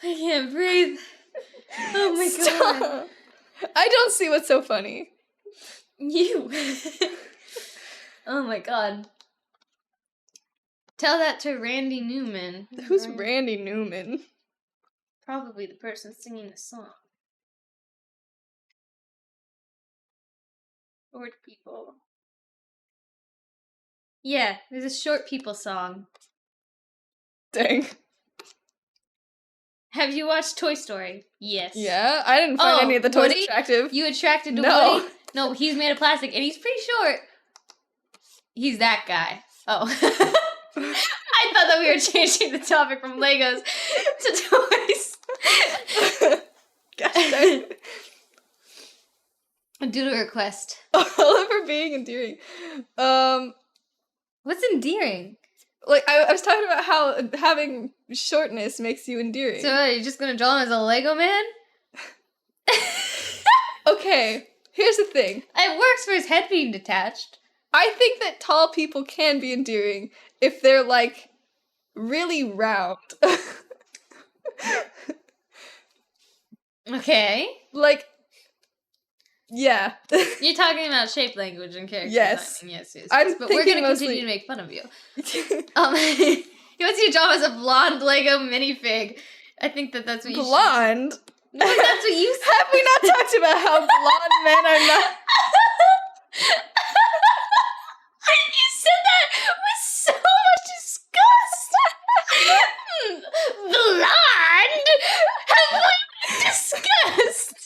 I can't breathe. Oh my god. I don't see what's so funny. You. Oh my god. Tell that to Randy Newman. Who's Randy Newman? Probably the person singing the song. Short people. Yeah, there's a short people song. Dang. Have you watched Toy Story? Yes. Yeah, I didn't find any of the toys Woody? attractive. You attracted to No. Woody? No, he's made of plastic and he's pretty short. He's that guy. Oh. I thought that we were changing the topic from Legos to toys. Gosh darn. A doodle request. All of her being endearing. What's endearing? Like, I was talking about how having shortness makes you endearing. So you're just gonna draw him as a Lego man? Okay, here's the thing. It works for his head being detached. I think that tall people can be endearing if they're, like, really round. Okay. Like, Yeah. You're talking about shape language and character Yes. designing. Yes. I'm But we're thinking gonna mostly- continue to make fun of you. He wants you to draw him as a blonde Lego minifig. I think that's what you should. Blonde? No, that's what you said. Have we not talked about how blonde men are not... You said that with so much disgust. Blonde? Have we disgust?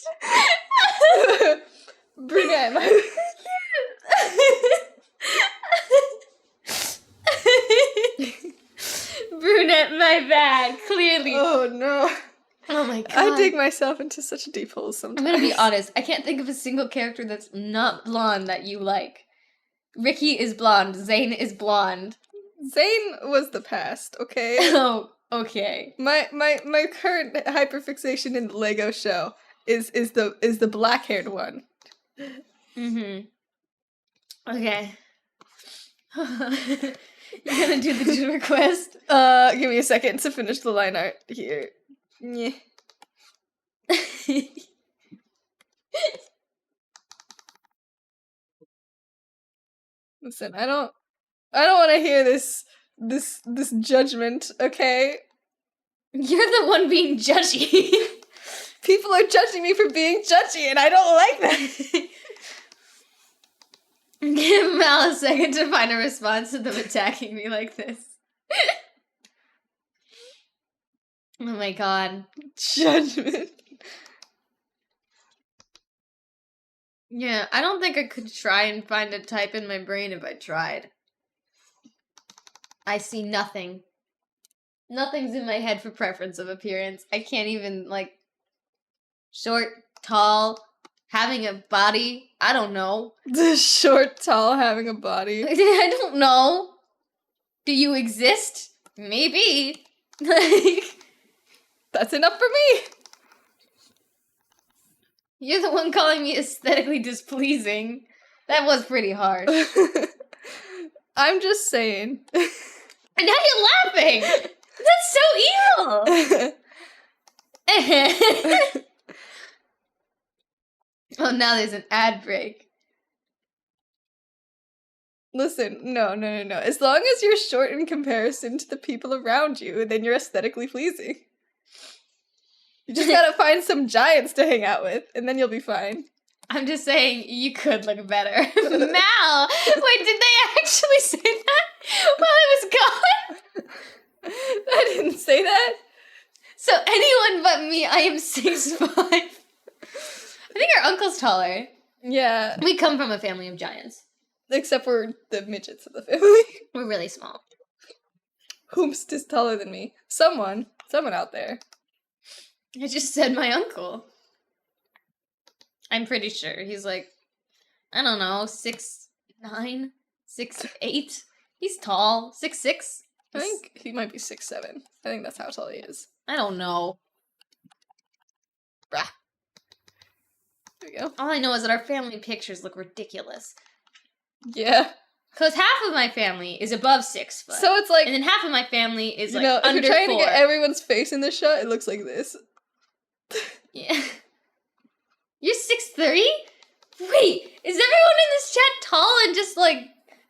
Brunette, my... Brunette, my bad. Clearly. Oh no. Oh my god. I dig myself into such deep holes sometimes. I'm gonna be honest. I can't think of a single character that's not blonde that you like. Ricky is blonde. Zane is blonde. Zane was the past, okay? Oh, okay. My current hyperfixation in the Lego show is the black-haired one. Mm-hmm. Okay. You gonna do the dude request? Give me a second to finish the line art here. Yeah. Listen, I don't want to hear this judgment, okay? You're the one being judgy. People are judging me for being judgy, and I don't like that. Give Mal a second to find a response to them attacking me like this. Oh my god. Judgment. Yeah, I don't think I could try and find a type in my brain if I tried. I see nothing. Nothing's in my head for preference of appearance. I can't even, like, short, tall, having a body. I don't know. The short, tall, having a body. I don't know. Do you exist? Maybe. Like, that's enough for me. You're the one calling me aesthetically displeasing. That was pretty harsh. I'm just saying. And now you're laughing! That's so evil! Oh, now there's an ad break. Listen, no. As long as you're short in comparison to the people around you, then you're aesthetically pleasing. You just gotta find some giants to hang out with, and then you'll be fine. I'm just saying, you could look better. Mal! Wait, did they actually say that while I was gone? I didn't say that. So anyone but me, I am 6'5". I think our uncle's taller. Yeah. We come from a family of giants. Except we're the midgets of the family. We're really small. Whomst is taller than me? Someone out there. I just said my uncle. I'm pretty sure. He's like, I don't know, 6'9", 6'8". He's tall. 6'6". I think he might be 6'7". I think that's how tall he is. I don't know. Brah. There we go. All I know is that our family pictures look ridiculous. Yeah. Because half of my family is above 6 foot. So it's like, and then half of my family is like if under you're trying 4. to get everyone's face in the shot, it looks like this. Yeah. You're 6'3"? Wait, is everyone in this chat tall and just like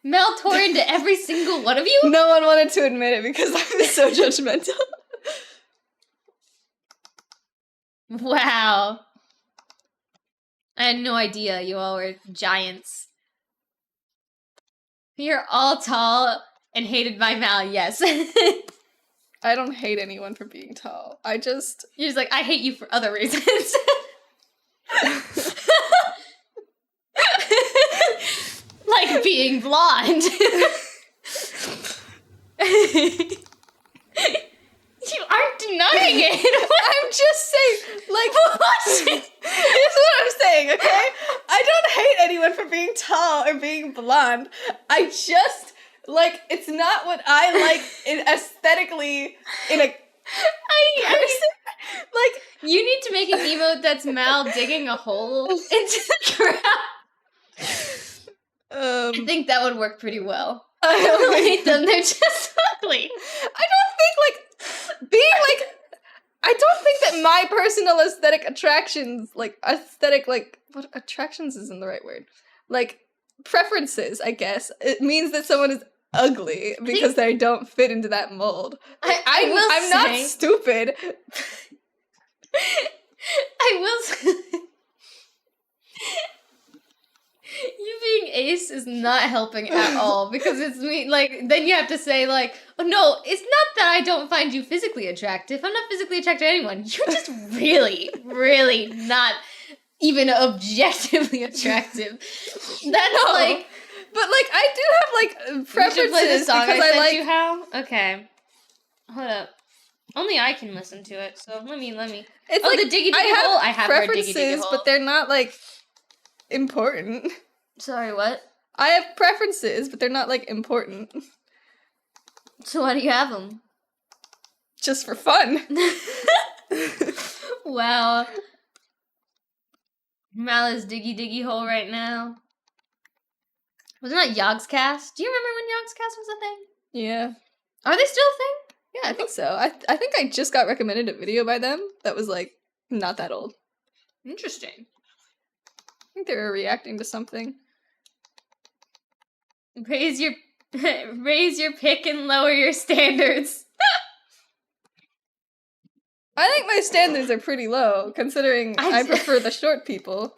Mel tore into every single one of you? No one wanted to admit it because I was so judgmental. Wow. I had no idea you all were giants. You're all tall and hated by Mal, yes. I don't hate anyone for being tall. You're just like, I hate you for other reasons. Like being blonde. You aren't denying it. I'm just saying, like, here's what I'm saying, okay? I don't hate anyone for being tall or being blonde. I just, like, it's not what I like aesthetically in a person. Like, you need to make an emote that's Mal digging a hole into the ground. I think that would work pretty well. I don't hate them, they're just ugly. I don't think that my personal aesthetic attractions, like, aesthetic, like, what attractions isn't the right word. Like preferences, I guess. It means that someone is ugly because they don't fit into that mold. Like, I'm not stupid. I will say, you being ace is not helping at all, because it's me, like, then you have to say, like, oh, no, it's not that I don't find you physically attractive. I'm not physically attracted to anyone. You're just really, really not even objectively attractive. That's like... But, like, I do have, like, preferences. You should play the song because I sent like... you, HAL? Okay. Hold up. Only I can listen to it, so let me. It's oh, like, the diggy diggy hole? I have heard diggy diggy preferences, hole. but they're not, like, important. Sorry, what? I have preferences, but they're not, like, important. So why do you have them? Just for fun. Wow. Mal is diggy diggy hole right now. Wasn't that Yogscast? Do you remember when Yogscast was a thing? Yeah. Are they still a thing? Yeah, I think so. I think I just got recommended a video by them that was, like, not that old. Interesting. I think they were reacting to something. Raise your pick and lower your standards. I think my standards are pretty low, considering I prefer the short people.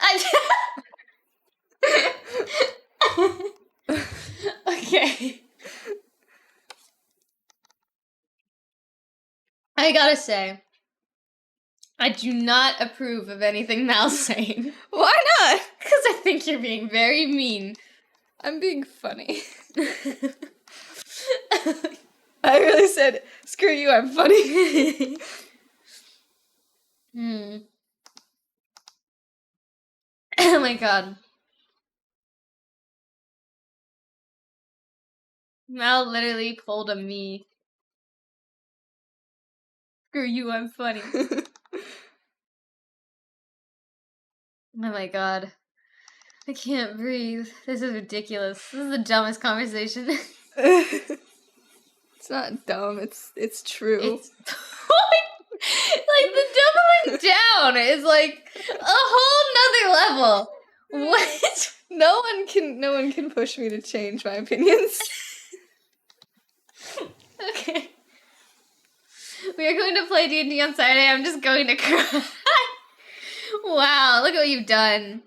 Okay. I gotta say, I do not approve of anything Mal's saying. Why not? Because I think you're being very mean. I'm being funny. I really said, screw you, I'm funny. Oh my god. Mal literally pulled a me. Screw you, I'm funny. Oh my god. I can't breathe. This is ridiculous. This is the dumbest conversation. It's not dumb, it's true. It's like the doubling down is like a whole nother level. What? No one can push me to change my opinions. Okay. We are going to play D&D on Saturday. I'm just going to cry. Wow, look at what you've done.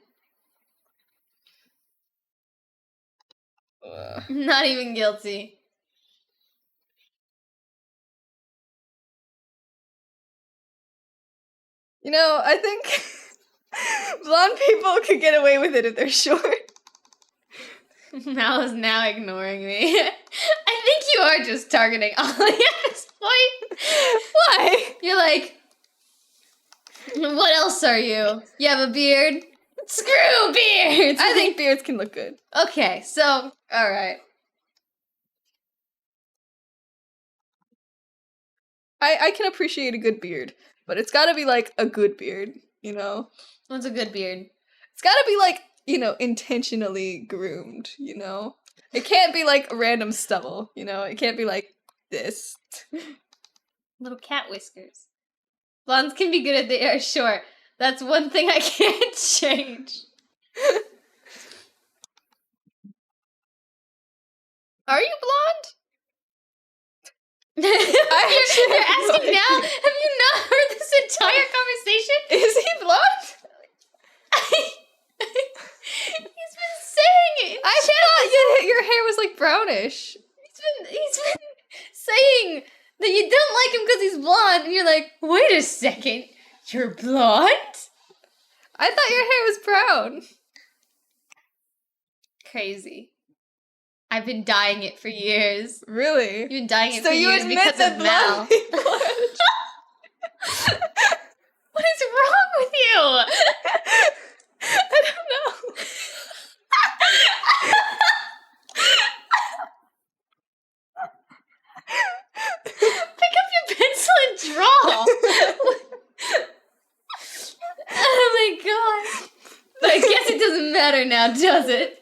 Not even guilty. You know, I think blonde people could get away with it if they're short. Mal is now ignoring me. I think you are just targeting Ollie at this point. Why? You're like, what else are you? You have a beard? Screw beards! I think beards can look good. Okay, so, alright. I can appreciate a good beard, but it's gotta be, like, a good beard, you know? What's a good beard? It's gotta be, like, you know, intentionally groomed, you know? It can't be, like, a random stubble, you know? It can't be, like, this. Little cat whiskers. Blondes can be good at the air short. That's one thing I can't change. Are you blonde? They're asking now, have you not heard this entire conversation? Is he blonde? He's been saying it. I thought your hair was like brownish. He's been saying that you don't like him because he's blonde, and you're like, wait a second, you're blonde? I thought your hair was brown. Crazy. I've been dyeing it for years. Really? You've been dyeing it so for you years admit because that of Mal. What is wrong with you? I don't know. Pick up your pencil and draw. Oh my god. But I guess it doesn't matter now, does it?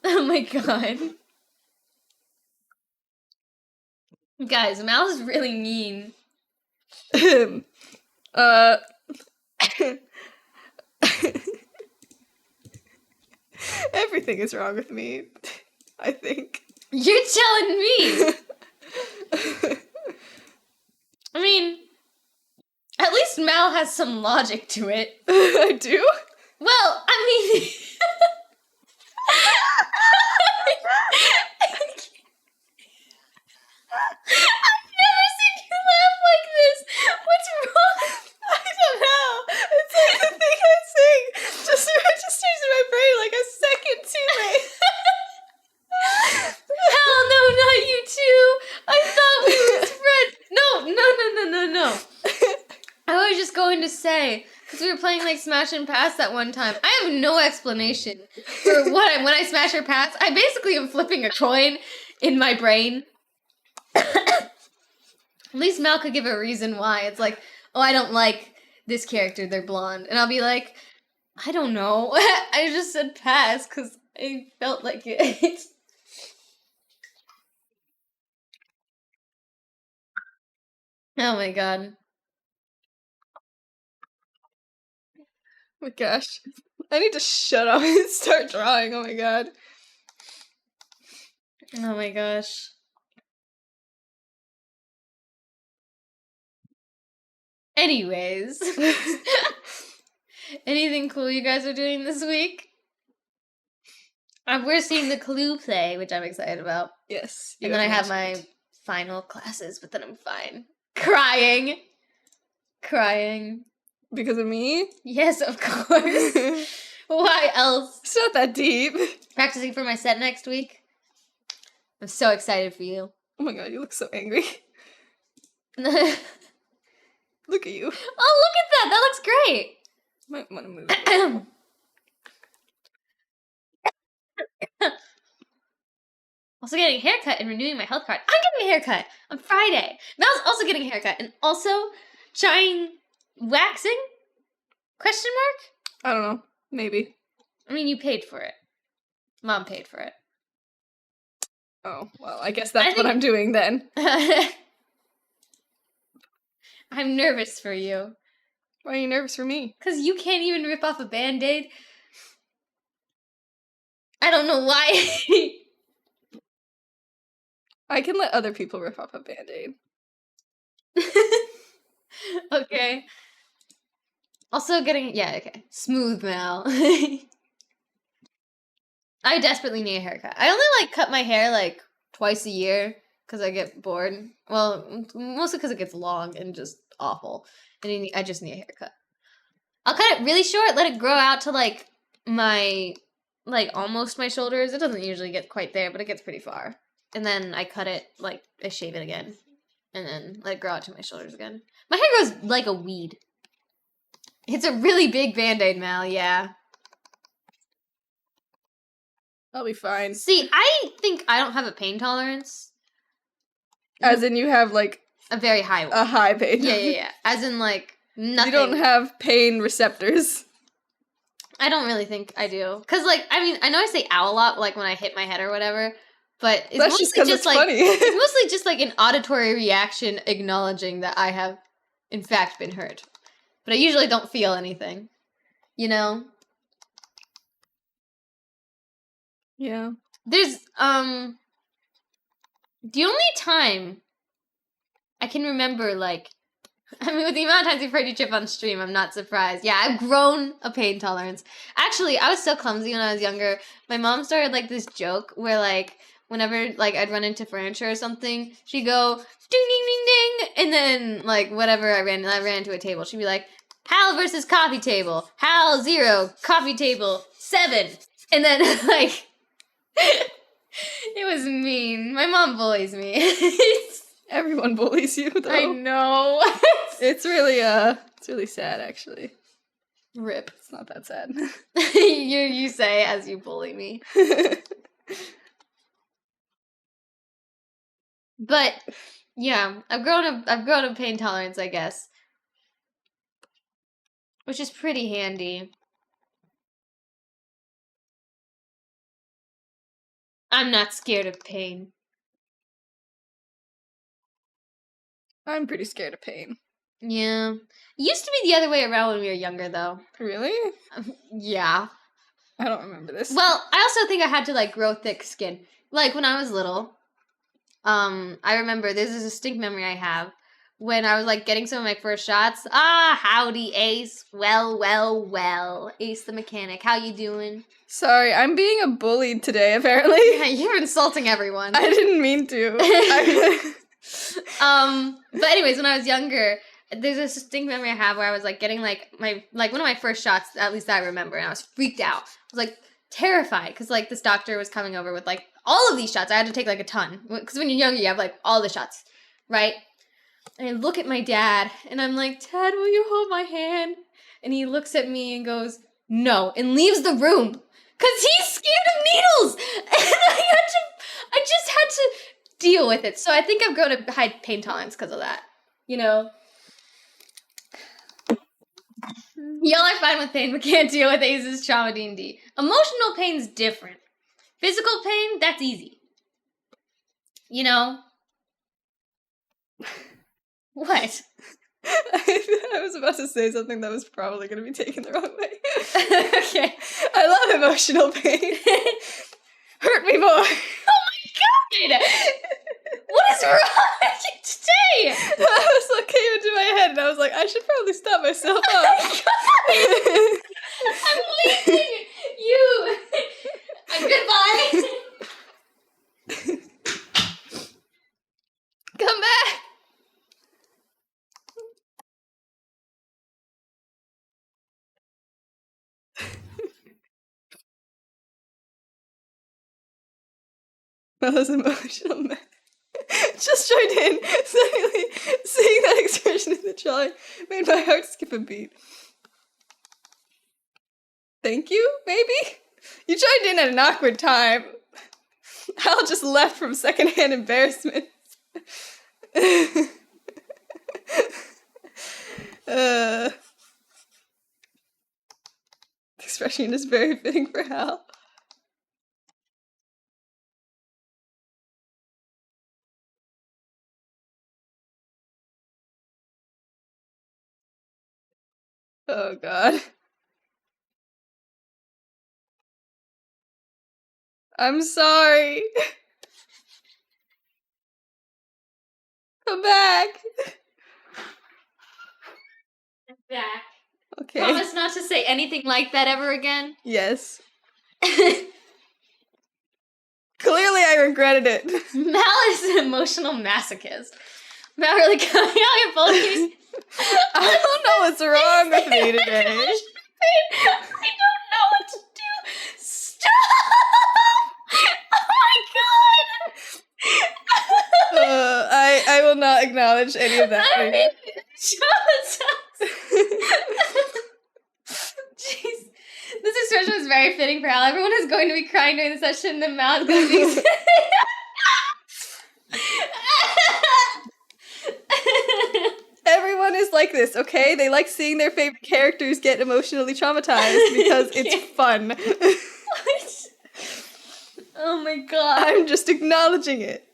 Oh my god. Guys, Mal is really mean. Everything is wrong with me, I think. You're telling me. I mean, at least Mal has some logic to it. I do? Well, I mean... I've never seen you laugh like this. What's wrong? I don't know. It's like the thing I'm saying just registers in my brain like a second too late. Hell no, not you too. I thought we were friends. No. I was just going to say, because we were playing like Smash and Pass that one time. I have no explanation for when I smash or pass. I basically am flipping a coin in my brain. At least Mal could give a reason why. It's like, oh, I don't like this character, they're blonde. And I'll be like, I don't know. I just said pass because I felt like it. Oh my god. Oh my gosh. I need to shut up and start drawing. Oh my god. Oh my gosh. Anyways. Anything cool you guys are doing this week? We're seeing the Clue play, which I'm excited about. Yes. And then I have my final classes, but then I'm fine. Crying. Because of me? Yes, of course. Why else? It's not that deep. Practicing for my set next week. I'm so excited for you. Oh my god, you look so angry. Oh, Look at you. look at that! That looks great! Might want to move. Also getting a haircut and renewing my health card. I'm getting a haircut on Friday. Mal's also getting a haircut and also trying waxing? Question mark? I don't know. Maybe. I mean, you paid for it. Mom paid for it. Oh, well, I guess that's what I'm doing then. I'm nervous for you. Why are you nervous for me? Because you can't even rip off a Band-Aid. I don't know why. I can let other people rip off a Band-Aid. Okay. Also getting, yeah, okay. Smooth now. I desperately need a haircut. I only, cut my hair, twice a year because I get bored. Well, mostly because it gets long and just awful. And I just need a haircut. I'll cut it really short, let it grow out to, my, almost my shoulders. It doesn't usually get quite there, but it gets pretty far. And then I cut it, I shave it again. And then let it grow out to my shoulders again. My hair grows like a weed. It's a really big Band-Aid, Mal, yeah. I'll be fine. See, I think I don't have a pain tolerance. As in you have, a very high one. a high pain. Yeah. As in, nothing. You don't have pain receptors. I don't really think I do. Because, I know I say ow a lot, when I hit my head or whatever. But it's That's mostly just because it's funny. it's mostly just, an auditory reaction acknowledging that I have, in fact, been hurt. But I usually don't feel anything. You know? Yeah. There's, the only time I can remember, with the amount of times you've heard you chip on stream, I'm not surprised. Yeah, I've grown a pain tolerance. Actually, I was so clumsy when I was younger. My mom started, this joke where, whenever, I'd run into furniture or something, she'd go, ding, ding, ding, ding, and then, whatever I ran into a table, she'd be like, HAL versus coffee table. HAL 0, coffee table 7. And then, it was mean. My mom bullies me. Everyone bullies you, though. I know. It's really sad, actually. Rip. It's not that sad. you say as you bully me. But yeah, I've grown a pain tolerance, I guess. Which is pretty handy. I'm not scared of pain. I'm pretty scared of pain. Yeah. It used to be the other way around when we were younger, though. Really? Yeah. I don't remember this. Well, I also think I had to, like, grow thick skin. Like, when I was little, I remember there's this distinct memory I have when I was, like, getting some of my first shots. Ah, howdy, Ace. Well. Ace the mechanic. How you doing? Sorry, I'm being a bully today, apparently. Yeah, you're insulting everyone. I didn't mean to. But anyways, when I was younger, there's this distinct memory I have where I was, like, getting, like, one of my first shots, at least I remember, and I was freaked out. I was, like, terrified, because, like, this doctor was coming over with, like, all of these shots. I had to take, like, a ton, because when you're younger, you have, like, all the shots, right? And I look at my dad, and I'm like, Dad, will you hold my hand? And he looks at me and goes, no, and leaves the room, because he's scared of needles! And I just had to deal with it. So I think I've grown a high pain tolerance because of that, you know? Y'all are fine with pain, but can't deal with Ace's trauma D&D. Emotional pain's different. Physical pain, that's easy. You know? What? I was about to say something that was probably going to be taken the wrong way. Okay. I love emotional pain. Hurt me more. Oh my god! What is wrong with you today? That was what came into my head, and I was like, I should probably stop myself up. I'm leaving you. Goodbye. Come back. That was emotional. Just joined in. Suddenly, seeing that expression in the drawing made my heart skip a beat. Thank you, maybe? You joined in at an awkward time. Hal just left from secondhand embarrassment. The expression is very fitting for Hal. Oh god. I'm sorry. Come back. I'm back. Okay. Promise not to say anything like that ever again. Yes. Clearly I regretted it. Mal is an emotional masochist. Mal really coming out here bullying. I don't know what's wrong with me today. I don't know what to do. Stop! Oh my god! I will not acknowledge any of that. I'm Jeez. This expression is very fitting for Hal. Everyone is going to be crying during the session, and then Mal's going to be... Everyone is like this, okay? They like seeing their favorite characters get emotionally traumatized because it's fun. What? Oh my god. I'm just acknowledging it.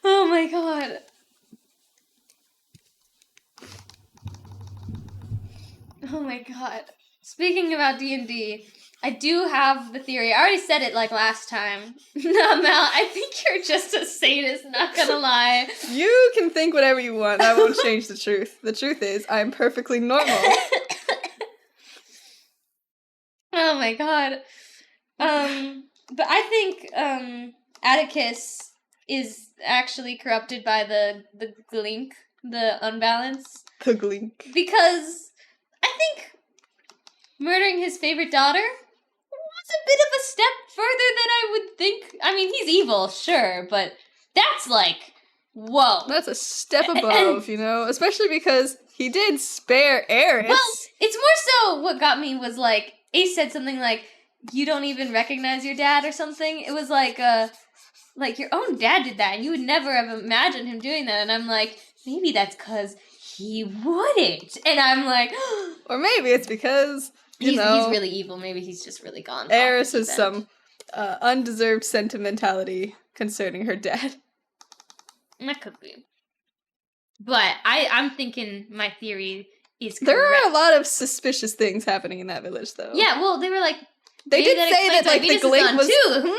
Oh my god. Oh my god. Speaking about D&D, I do have the theory. I already said it like last time. No, Mal, I think you're just a sadist, not gonna lie. You can think whatever you want. That won't change the truth. The truth is, I'm perfectly normal. Oh my god. But I think Atticus is actually corrupted by the glink, the unbalance. The glink. Because I think murdering his favorite daughter was a bit of a step further than I would think. I mean, he's evil, sure, but that's like, whoa. That's a step above, you know? Especially because he did spare Eris. Well, it's more so what got me was like, Ace said something like, you don't even recognize your dad or something. It was like your own dad did that, and you would never have imagined him doing that. And I'm like, maybe that's because he wouldn't. And I'm like, or maybe it's because, you know, he's really evil. Maybe he's just really gone. Eris has some undeserved sentimentality concerning her dad. That could be. But I'm thinking my theory is correct. There are a lot of suspicious things happening in that village, though. Yeah, well, they were like, They did say that, like, the glink was... too.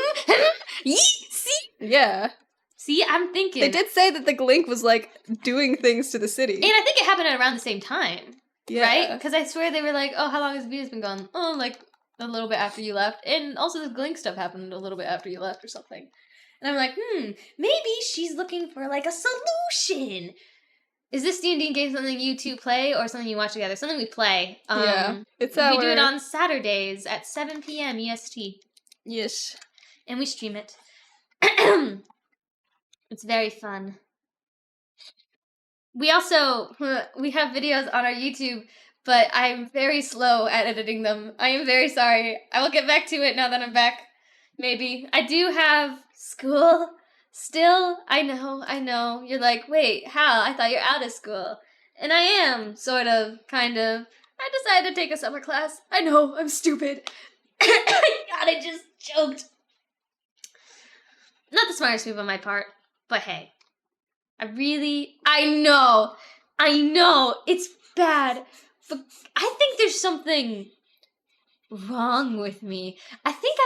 See? Yeah. See, I'm thinking. They did say that the glink was, like, doing things to the city. And I think it happened at around the same time. Yeah. Right? Because I swear they were like, oh, how long has Venus been gone? Oh, like, a little bit after you left. And also the glink stuff happened a little bit after you left or something. And I'm like, maybe she's looking for, like, a solution. Is this D&D game something you two play or something you watch together? Something we play. Yeah. It's we do it on Saturdays at 7 p.m. EST. Yes. And we stream it. It's very fun. We also, we have videos on our YouTube, but I'm very slow at editing them. I am very sorry. I will get back to it now that I'm back. Maybe. I do have school still. I know. You're like, wait, HAL, I thought you're out of school. And I am, sort of, kind of. I decided to take a summer class. I know, I'm stupid. God, I just choked. Not the smartest move on my part, but hey. I know, it's bad, but I think there's something wrong with me. I think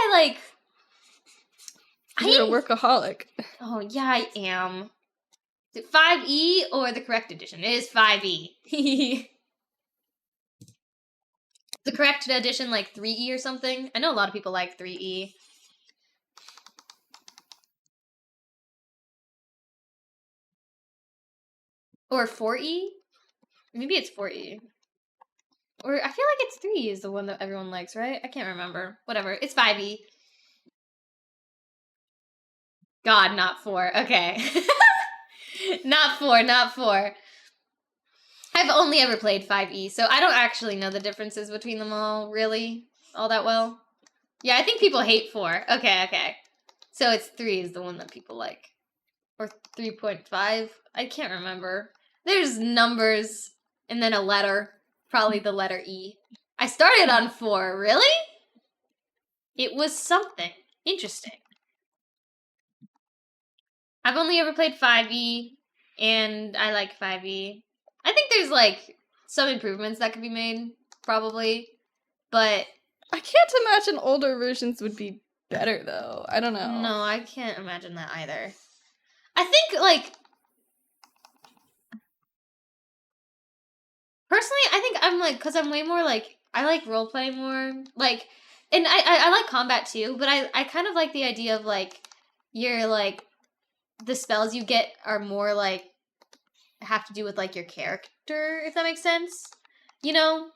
You're a workaholic. Oh, yeah, I am. Is it 5E or the correct edition? It is 5E. The correct edition, like 3E or something? I know a lot of people like 3E. Or 4E? Maybe it's 4E. Or I feel like it's 3 is the one that everyone likes, right? I can't remember. Whatever. It's 5E. God, not 4. Okay. Not 4. I've only ever played 5E, so I don't actually know the differences between them all, really, all that well. Yeah, I think people hate 4. Okay. So it's 3 is the one that people like. Or 3.5? I can't remember. There's numbers, and then a letter. Probably the letter E. I started on 4, really? It was something. Interesting. I've only ever played 5E, and I like 5E. I think there's, like, some improvements that could be made, probably, but... I can't imagine older versions would be better, though. I don't know. No, I can't imagine that either. I think, like... Personally, I think I'm, like, because I'm way more, like, I like role-play more, like, and I like combat, too, but I kind of like the idea of, like, you're, like, the spells you get are more, like, have to do with, like, your character, if that makes sense. You know?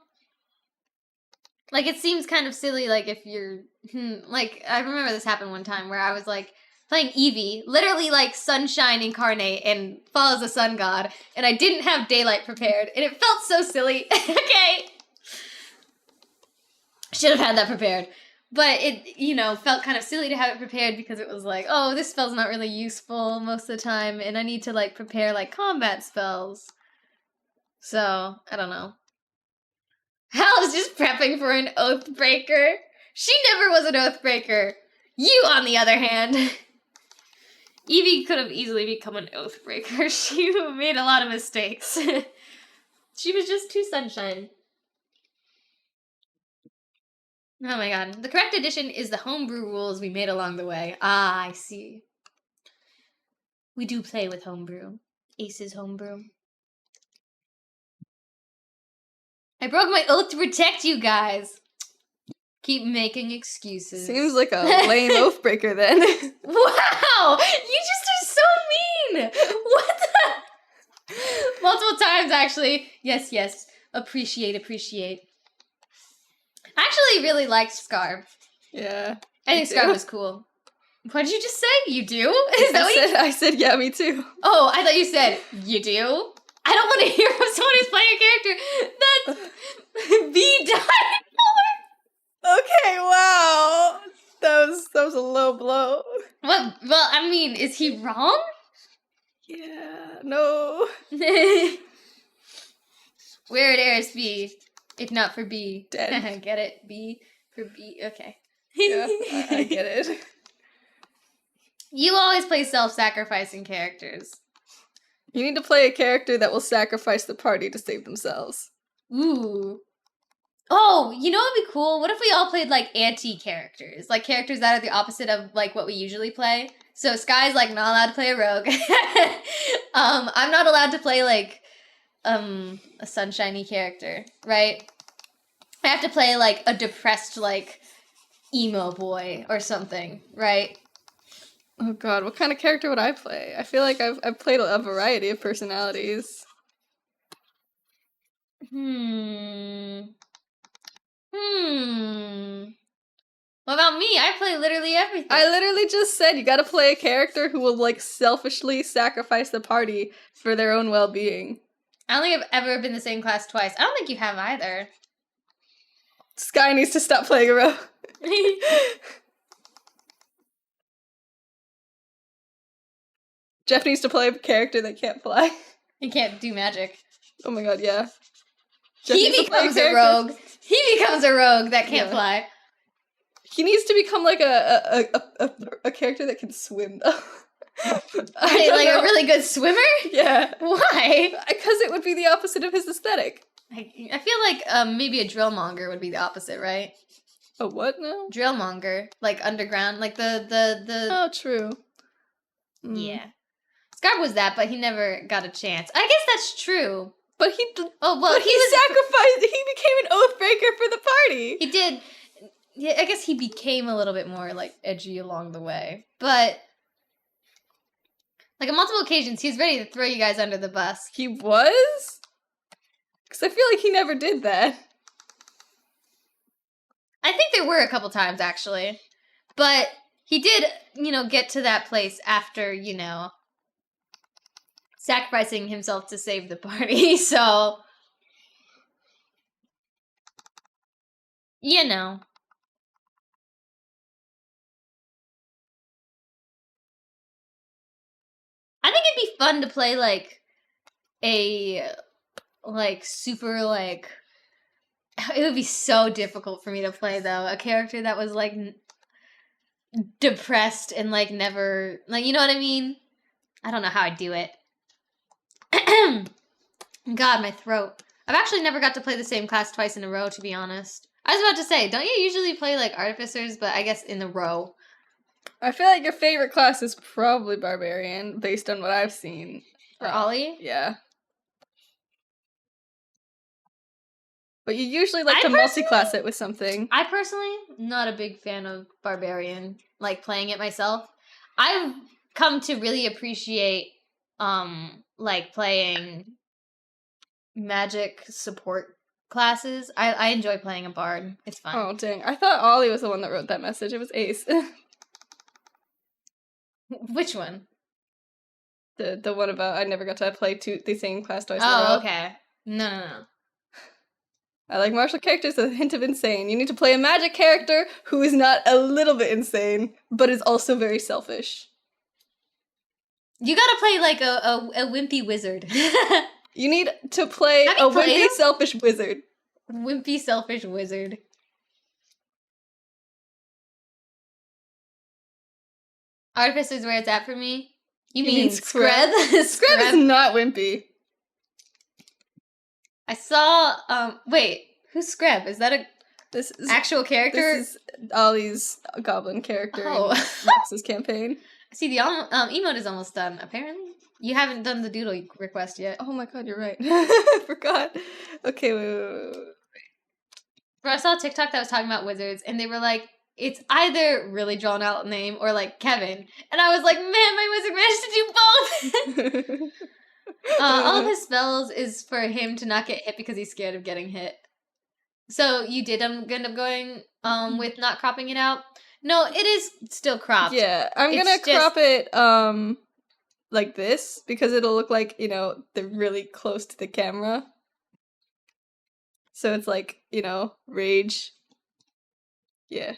Like, it seems kind of silly, like, if you're, like, I remember this happened one time where I was, like, playing Eevee, literally, like, Sunshine incarnate and follows the sun god, and I didn't have daylight prepared, and it felt so silly. Okay. Should have had that prepared. But it, you know, felt kind of silly to have it prepared because it was like, oh, this spell's not really useful most of the time, and I need to, like, prepare, like, combat spells. So, I don't know. HAL is just prepping for an Oathbreaker. She never was an Oathbreaker. You, on the other hand. Eevee could have easily become an Oathbreaker. She made a lot of mistakes. She was just too sunshine. Oh my god. The correct edition is the homebrew rules we made along the way. Ah, I see. We do play with homebrew. Ace's homebrew. I broke my oath to protect you guys. Keep making excuses. Seems like a lame oathbreaker then. Wow! You just are so mean! What the? Multiple times, actually. Yes. Appreciate. I actually really liked Scar. Yeah. I think Scar was cool. What did you just say? You do? Is that what you said? I said, yeah, me too. Oh, I thought you said, you do? I don't want to hear from someone who's playing a character that's B died for. Okay, wow. That was a low blow. Well, I mean, is he wrong? Yeah, no. Where would Eris be, if not for B? Dead. Get it? B for B. Okay. Yeah, I get it. You always play self-sacrificing characters. You need to play a character that will sacrifice the party to save themselves. Ooh. Oh, you know what would be cool? What if we all played like anti-characters? Like characters that are the opposite of like what we usually play. So Sky's like not allowed to play a rogue. I'm not allowed to play like a sunshiny character, right? I have to play like a depressed like emo boy or something, right? Oh god, what kind of character would I play? I feel like I've played a variety of personalities. What about me? I play literally everything. I literally just said you gotta play a character who will, like, selfishly sacrifice the party for their own well-being. I don't think I've ever been the same class twice. I don't think you have either. Sky needs to stop playing a rogue. Jeff needs to play a character that can't fly. He can't do magic. Oh my god, yeah. Jeff He becomes a rogue. He becomes a rogue that can't fly. He needs to become like a character that can swim though. Like a really good swimmer? Yeah. Why? Because it would be the opposite of his aesthetic. I feel like maybe a drillmonger would be the opposite, right? A what now? Drillmonger, like underground, like the. Oh, true. Yeah, Scar was that, but he never got a chance. I guess that's true. But he. Oh well, but he sacrificed. He became an oathbreaker for the party. He did. Yeah, I guess he became a little bit more like edgy along the way, but like on multiple occasions, he was ready to throw you guys under the bus. He was? Because I feel like he never did that. I think there were a couple times actually, but he did, get to that place after, sacrificing himself to save the party. So, I think it'd be fun to play like a super like it would be so difficult for me to play though, a character that was like depressed and like never, like, you know what I mean? I don't know how I'd do it. God, my throat. I've actually never got to play the same class twice in a row, to be honest. I was about to say, don't you usually play like artificers, but I guess in a row? I feel like your favorite class is probably barbarian, based on what I've seen. For Ollie? Yeah. But you usually like to multi-class it with something. I personally, not a big fan of barbarian, like playing it myself. I've come to really appreciate, like playing magic support classes. I enjoy playing a bard. It's fun. Oh, dang. I thought Ollie was the one that wrote that message. It was Ace. Which one? The one about I never got to play the same class twice. Oh, okay. No. I like martial characters with a hint of insane. You need to play a magic character who is not a little bit insane, but is also very selfish. You gotta play like a wimpy wizard. You need to play a wimpy, selfish wizard. Wimpy, selfish wizard. Artificer is where it's at for me. You mean Screb? Screb is not wimpy. I saw, wait, who's Screb? Is that this is actual character? This is Ollie's goblin character in Max's campaign. See, the emote is almost done, apparently. You haven't done the doodle request yet. Oh my god, you're right. I forgot. Okay, wait. Bro, I saw a TikTok that was talking about wizards, and they were like, it's either really drawn out name or like Kevin. And I was like, man, my wizard managed to do both! All of his spells is for him to not get hit because he's scared of getting hit. So you did end up going with not cropping it out? No, it is still cropped. Yeah, I'm gonna crop it like this because it'll look like, they're really close to the camera. So it's like, rage. Yeah.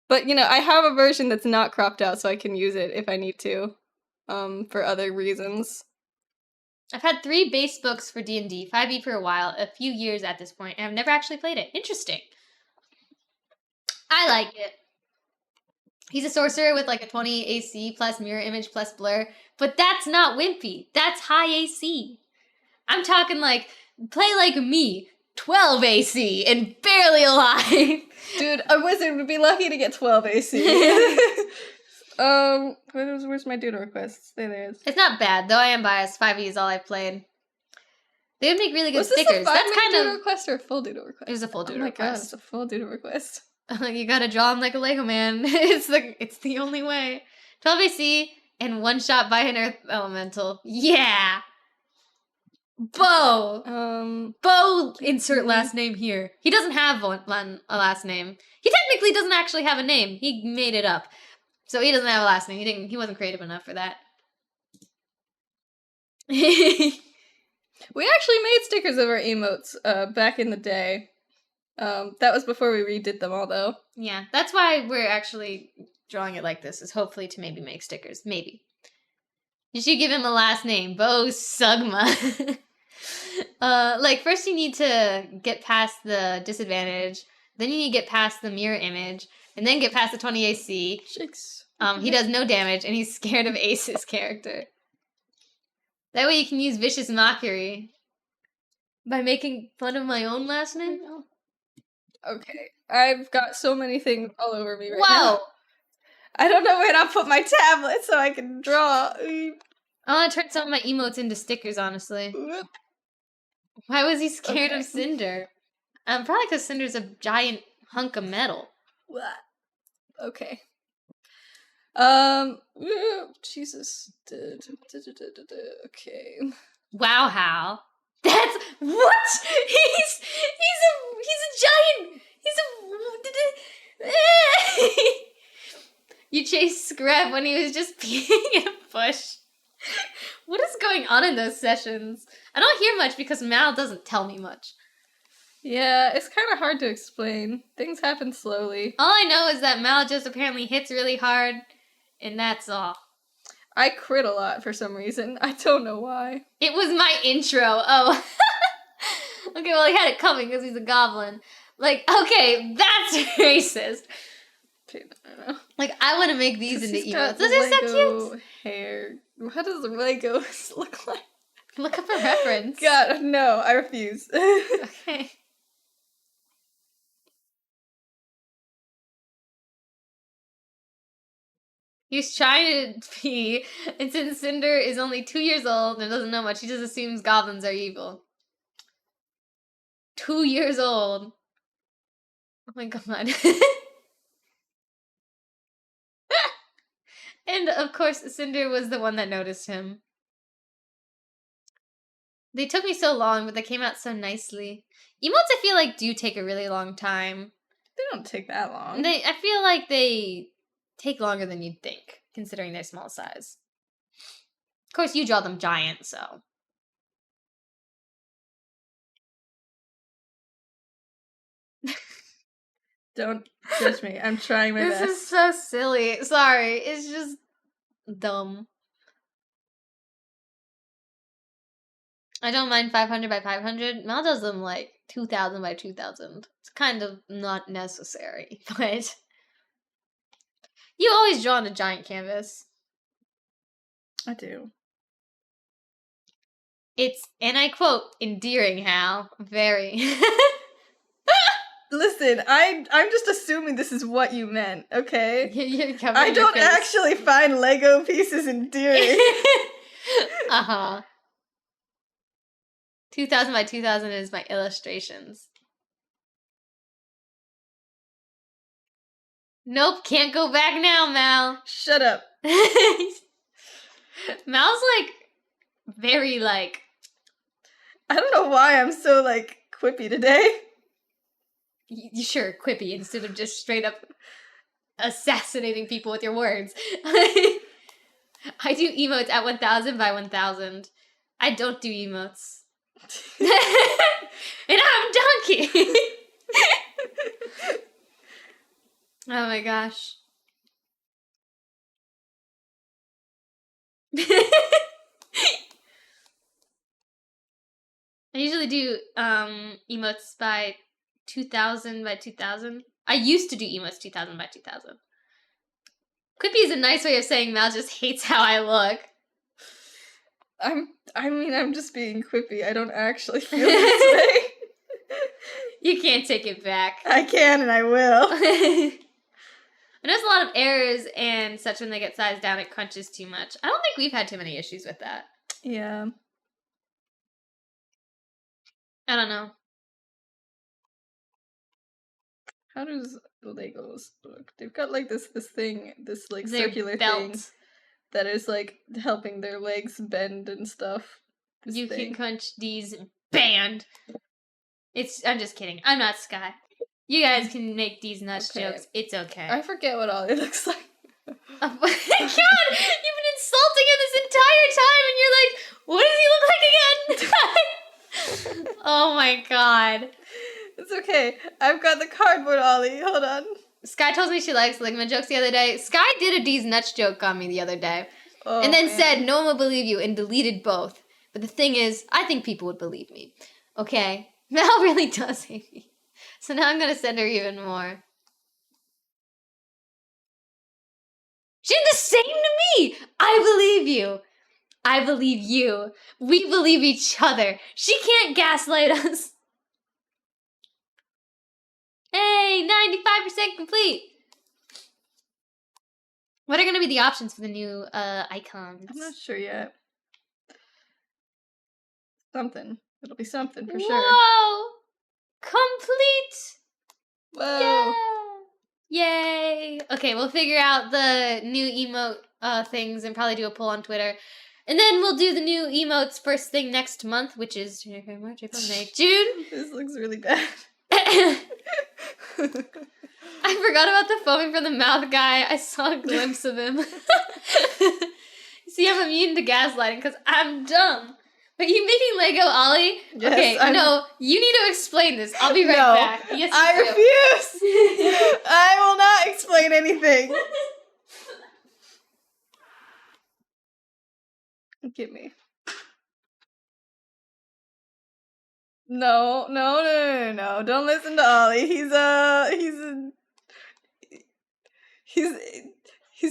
But, I have a version that's not cropped out so I can use it if I need to. For other reasons. I've had 3 base books for D&D, 5e for a while, a few years at this point, and I've never actually played it. Interesting. I like it. He's a sorcerer with like a 20 AC plus mirror image plus blur, but that's not wimpy. That's high AC. I'm talking like, play like me, 12 AC and barely alive. Dude, a wizard would be lucky to get 12 AC. Where's my doodle requests? There it is. It's not bad, though I am biased. 5e is all I've played. They would make really good Was this stickers. a 5 That's kind doodle of request or a full doodle request? It was a full doodle Oh my god, request. it's a full doodle request. You gotta draw him like a Lego man. It's the only way. 12 AC and one shot by an earth elemental. Yeah. Bo. Bo. Insert last name here. He doesn't have a last name. He technically doesn't actually have a name. He made it up, so he doesn't have a last name. He wasn't creative enough for that. We actually made stickers of our emotes back in the day. That was before we redid them all, though. Yeah, that's why we're actually drawing it like this, is hopefully to maybe make stickers. Maybe. You should give him a last name. Bo Sugma. Like, first you need to get past the disadvantage, then you need to get past the mirror image, and then get past the 20 AC. Shakes. He does no damage, and he's scared of Ace's character. That way you can use Vicious Mockery by making fun of my own last name. Okay, I've got so many things all over me right Whoa! now. I don't know where to put my tablet so I can draw. I want to turn some of my emotes into stickers, honestly. Why was he scared of Cinder? Probably because Cinder's a giant hunk of metal. Okay. Jesus. Okay. Wow, Hal. That's what? He's a giant. You chased Scrap when he was just peeing in a bush. What is going on in those sessions? I don't hear much because Mal doesn't tell me much. Yeah, it's kind of hard to explain. Things happen slowly. All I know is that Mal just apparently hits really hard, and that's all. I crit a lot for some reason. I don't know why. It was my intro. Oh. Okay, well, he had it coming because he's a goblin. Like, okay, that's racist. I don't know. Like, I want to make these into emotes. Those are so cute. Hair. What does Legos look like? Look up a reference. God, no, I refuse. Okay. He's trying to pee, and since Cinder is only 2 years old and doesn't know much, he just assumes goblins are evil. 2 years old. Oh my god. And of course, Cinder was the one that noticed him. They took me so long, but they came out so nicely. Emotes, I feel like, do take a really long time. They don't take that long. I feel like they take longer than you'd think, considering their small size. Of course, you draw them giant, so. Don't judge me. I'm trying my best. This is so silly. Sorry, it's just dumb. I don't mind 500 by 500. Mal does them like 2000 by 2000. It's kind of not necessary, but you always draw on a giant canvas. I do. It's, and I quote, endearing, Hal. Very. Listen, I'm just assuming this is what you meant, okay? You're I don't actually find Lego pieces endearing. 2000 by 2000 is my illustrations. Nope, can't go back now, Mal. Shut up. Mal's like very like. I don't know why I'm so like quippy today. Sure, quippy instead of just straight up assassinating people with your words. I do emotes at 1000 by 1000. I don't do emotes. And I'm Donkey. Oh my gosh. I usually do emotes by 2000 by 2000. I used to do emotes 2000 by 2000. Quippy is a nice way of saying Mal just hates how I look. I'm just being quippy. I don't actually feel this way. You can't take it back. I can and I will. There's a lot of errors and such when they get sized down, it crunches too much. I don't think we've had too many issues with that. Yeah. I don't know. How does Legos look? They've got like this thing, this like Their circular belt. thing that is like helping their legs bend and stuff. This You thing. can crunch these band. I'm just kidding. I'm not Sky. You guys can make these nuts Okay. jokes. It's okay. I forget what Ollie looks like. Oh my god! You've been insulting him this entire time and you're like, what does he look like again? Oh my god. It's okay. I've got the cardboard Ollie. Hold on. Sky tells me she likes ligament jokes the other day. Sky did a D's nuts joke on me the other day. Oh, and then man. said, no one will believe you, and deleted both. But the thing is, I think people would believe me. Okay? Mel really does hate me. So now I'm gonna send her even more. She did the same to me! I believe you. I believe you. We believe each other. She can't gaslight us. Hey, 95% complete. What are going to be the options for the new icons? I'm not sure yet. Something. It'll be something for sure. Whoa! Complete! Whoa! Yeah! Yay! Okay, we'll figure out the new emote things and probably do a poll on Twitter. And then we'll do the new emotes first thing next month, which is January, March, April, May, June. This looks really bad. I forgot about the foaming from the mouth guy. I saw a glimpse of him. See, I'm immune to gaslighting because I'm dumb. But you making Lego, Ollie? Yes, okay, no, you need to explain this. I'll be right back. Yes, I refuse! I will not explain anything. Give me. No. Don't listen to Ollie. He's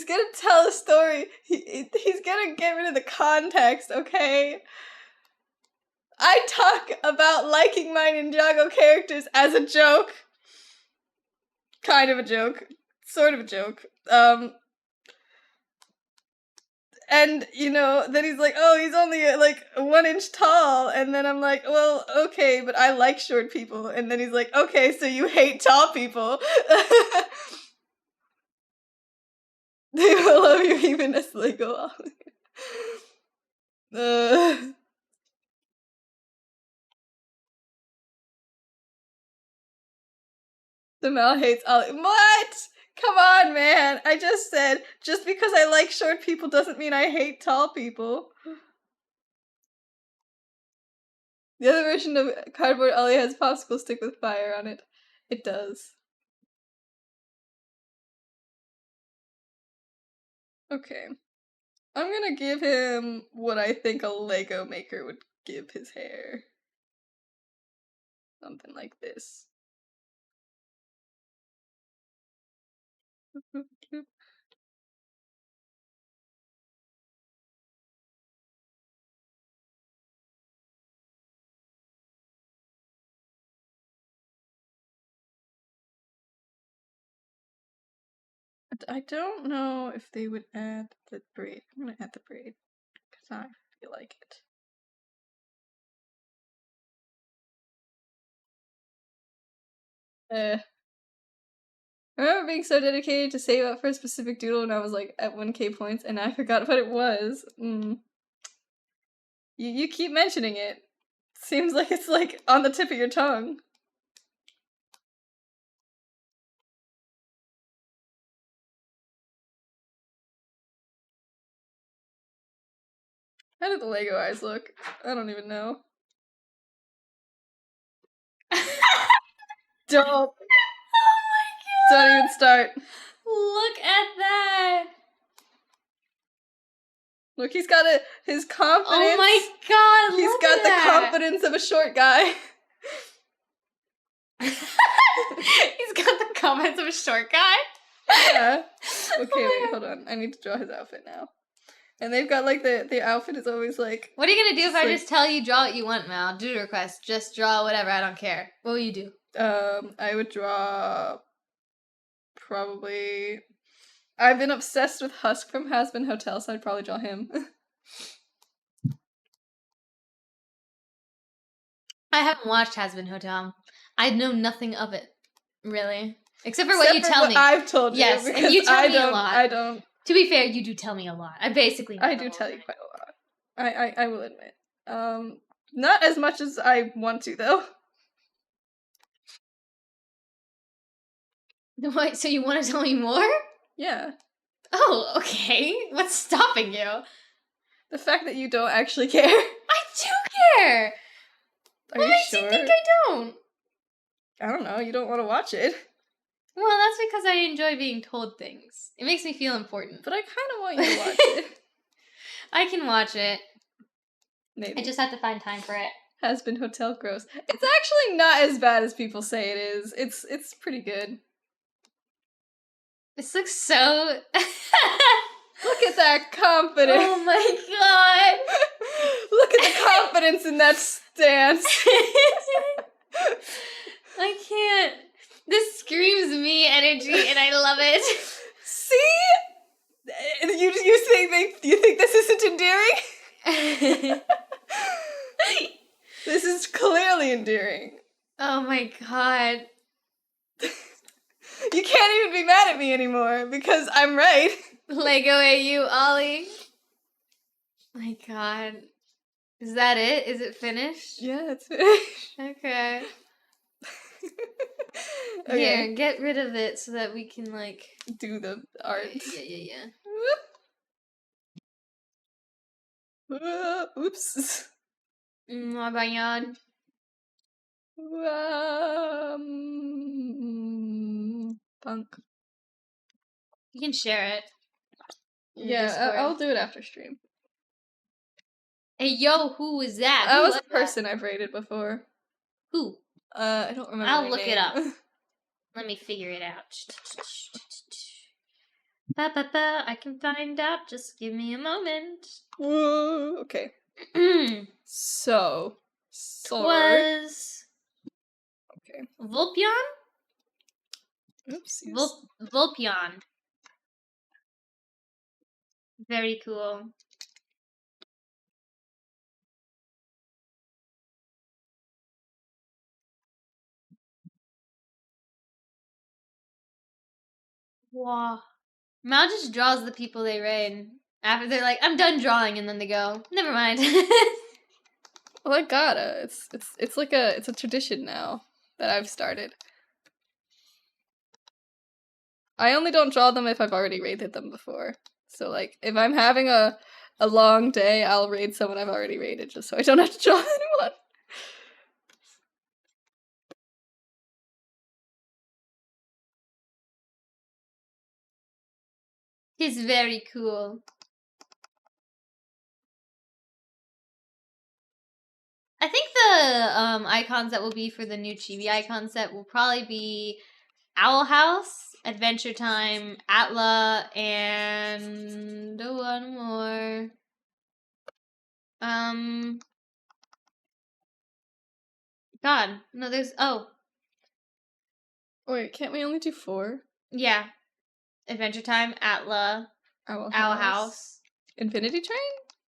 gonna tell a story. He's gonna get rid of the context, okay? I talk about liking my Ninjago characters as a joke. Kind of a joke. Sort of a joke. And, you know, then he's like, oh, he's only, like, 1 inch tall. And then I'm like, well, okay, but I like short people. And then he's like, okay, so you hate tall people. They will love you even as Lego Ollie. The Mal hates Ollie. What? Come on, man. I just said, just because I like short people doesn't mean I hate tall people. The other version of Cardboard Ollie has a popsicle stick with fire on it. It does. Okay. I'm gonna give him what I think a Lego maker would give his hair. Something like this. I don't know if they would add the braid. I'm gonna add the braid because I feel like it. I remember being so dedicated to save up for a specific doodle when I was like at 1K points, and I forgot what it was. You keep mentioning it. Seems like it's like on the tip of your tongue. How did the Lego eyes look? I don't even know. Don't. Oh my god! Don't even start. Look at that! Look, he's got his confidence. Oh my god! He's look got at the that. confidence of a short guy. He's got the confidence of a short guy. Yeah. Okay, Oh my wait, God. hold on. I need to draw his outfit now. And they've got like the outfit is always like. What are you gonna do if I like- just tell you draw what you want, Mal? Doodle request. Just draw whatever. I don't care. What will you do? I would draw probably. I've been obsessed with Husk from Has Been Hotel, so I'd probably draw him. I haven't watched Has Been Hotel. I know nothing of it, really, except for what you tell me. I've told you. Yes, and because you tell I me a don't, lot. I don't. To be fair, you do tell me a lot. I basically know I the do whole tell you thing. quite a lot. I will admit. Not as much as I want to though. What? So you want to tell me more? Yeah. Oh, okay. What's stopping you? The fact that you don't actually care. I do care. Are What you makes sure? you think I don't? I don't know. You don't want to watch it. Well, that's because I enjoy being told things. It makes me feel important. But I kind of want you to watch it. I can watch it. Maybe. I just have to find time for it. Has Been Hotel gross. It's actually not as bad as people say it is. It's pretty good. This looks so... Look at that confidence. Oh my god! Look at the confidence in that stance. I can't. This screams me energy, and I love it. See? You think this isn't endearing? This is clearly endearing. Oh my god. You can't even be mad at me anymore because I'm right. Lego AU, Ollie. My god. Is that it? Is it finished? Yeah, it's finished. Okay. Okay. Here, get rid of it so that we can, like... Do the art. Yeah. Oops. Oh my god. Punk. You can share it. in the Yeah, Discord. I'll do it after stream. Hey, yo, who was that? That Who was a that? person I've rated before. Who? I don't remember. I'll their look it name. up. Let me figure it out. Ba-ba-ba, I can find out. Just give me a moment. Whoa, okay. So, Was okay. Vulpion? Oops. Vulpion. Very cool. Wow. Mal just draws the people they raid. After they're like, I'm done drawing, and then they go, never mind. Well, I gotta. It's like a tradition now that I've started. I only don't draw them if I've already raided them before. So like, if I'm having a long day, I'll raid someone I've already raided just so I don't have to draw anyone. He's very cool. I think the icons that will be for the new chibi icon set will probably be Owl House, Adventure Time, Atla, and one more. God, no, there's Wait, can't we only do 4? yeah, Adventure Time, Atla, Owl House. Infinity Train?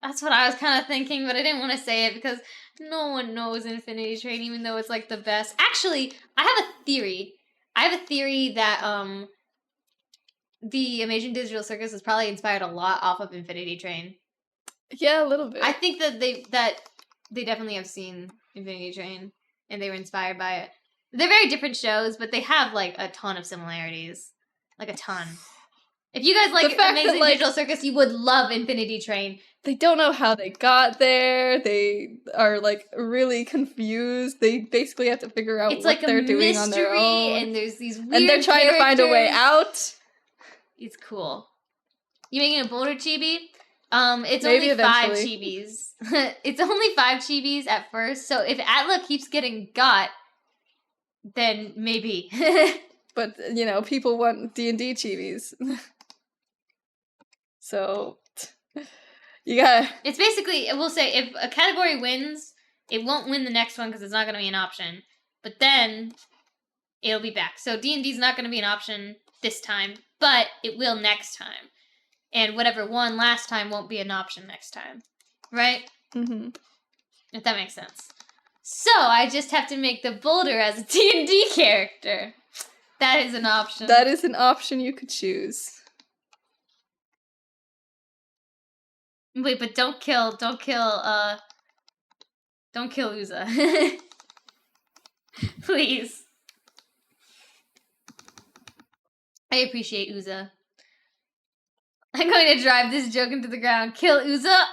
That's what I was kind of thinking, but I didn't want to say it because no one knows Infinity Train, even though it's like the best. Actually, I have a theory. I have a theory that the Amazing Digital Circus is probably inspired a lot off of Infinity Train. Yeah, a little bit. I think that they definitely have seen Infinity Train and they were inspired by it. They're very different shows, but they have like a ton of similarities, like a ton. If you guys like Amazing Digital Circus, you would love Infinity Train. They don't know how they got there. They are like really confused. They basically have to figure out what they're doing on their own. And there's these weird and they're trying to find a way out. It's cool. You making a bolder chibi? It's Maybe only 5 eventually. chibis. It's only 5 chibis at first. So if Atla keeps getting got, then maybe. But you know, people want D&D chibis. So You gotta. It's basically, we'll say, if a category wins, it won't win the next one because it's not going to be an option. But then it'll be back. So D&D's not going to be an option this time, but it will next time. And whatever won last time won't be an option next time. Right? Mm-hmm. If that makes sense. So I just have to make the boulder as a D&D character. That is an option. That is an option you could choose. Wait, but don't kill Uza. Please. I appreciate Uza. I'm going to drive this joke into the ground. Kill Uza?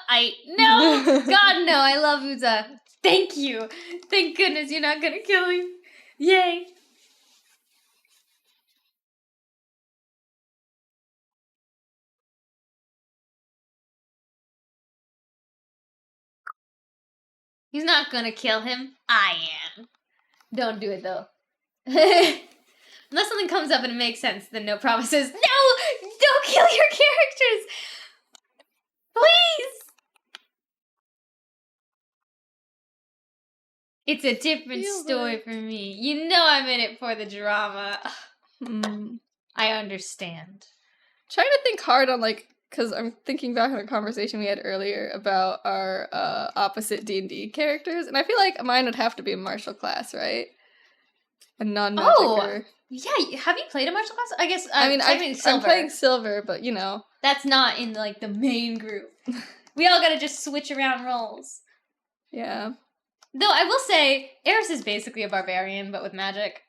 No! God, no, I love Uza. Thank you. Thank goodness you're not gonna kill him. Yay. He's not gonna kill him. I am. Don't do it, though. Unless something comes up and it makes sense, then no promises. No! Don't kill your characters! Please! It's a different story for me. You know I'm in it for the drama. I understand. Trying to think hard on, like, because I'm thinking back on a conversation we had earlier about our opposite D&D characters, and I feel like mine would have to be a martial class, right? A non-magicer. Oh! Yeah, have you played a martial class? I guess, I mean, silver. I'm playing silver, but, you know. That's not in, like, the main group. We all gotta just switch around roles. Yeah. Though, I will say, Eris is basically a barbarian, but with magic.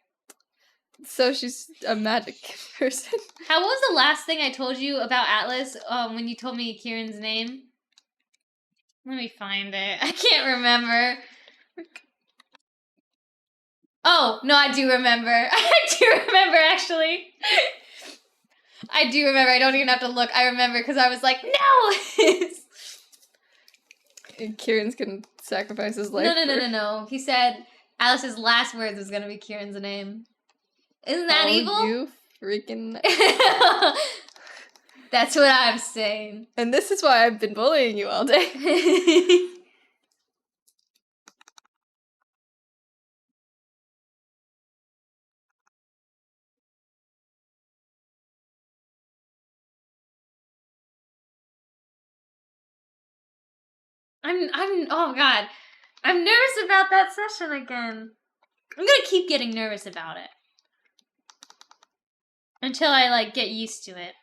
So she's a magic person. What was the last thing I told you about Atlas, when you told me Kieran's name? Let me find it. I can't remember. Oh, no, I do remember. I do remember, actually. I do remember. I don't even have to look. I remember because I was like, no! And Kieran's gonna sacrifice his life. No. He said Alice's last words was gonna be Kieran's name. Isn't that evil? You freaking. That's what I'm saying. And this is why I've been bullying you all day. Oh god. I'm nervous about that session again. I'm gonna keep getting nervous about it. Until I, like, get used to it.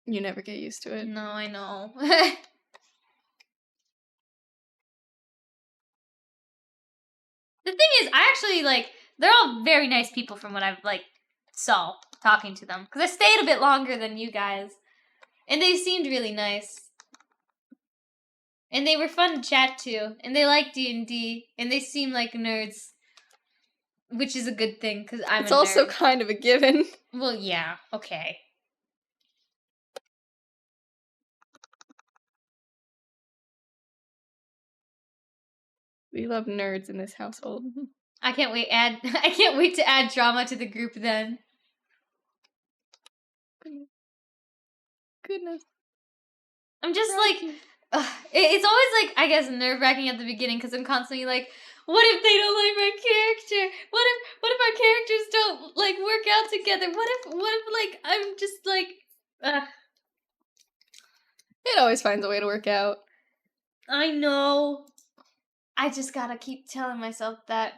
You never get used to it. No, I know. The thing is, I actually, like, they're all very nice people from what I've, like, saw talking to them. Because I stayed a bit longer than you guys. And they seemed really nice. And they were fun to chat to. And they like D&D. And they seem like nerds. Which is a good thing, because I'm It's a nerd. also kind of a given. Well, yeah. Okay. We love nerds in this household. I can't wait to add drama to the group then. Goodness. I'm just like, it's always like, I guess, nerve-wracking at the beginning because I'm constantly like, what if they don't like my character? What if our characters don't, like, work out together? What if like, I'm just like, It always finds a way to work out. I know. I just gotta keep telling myself that.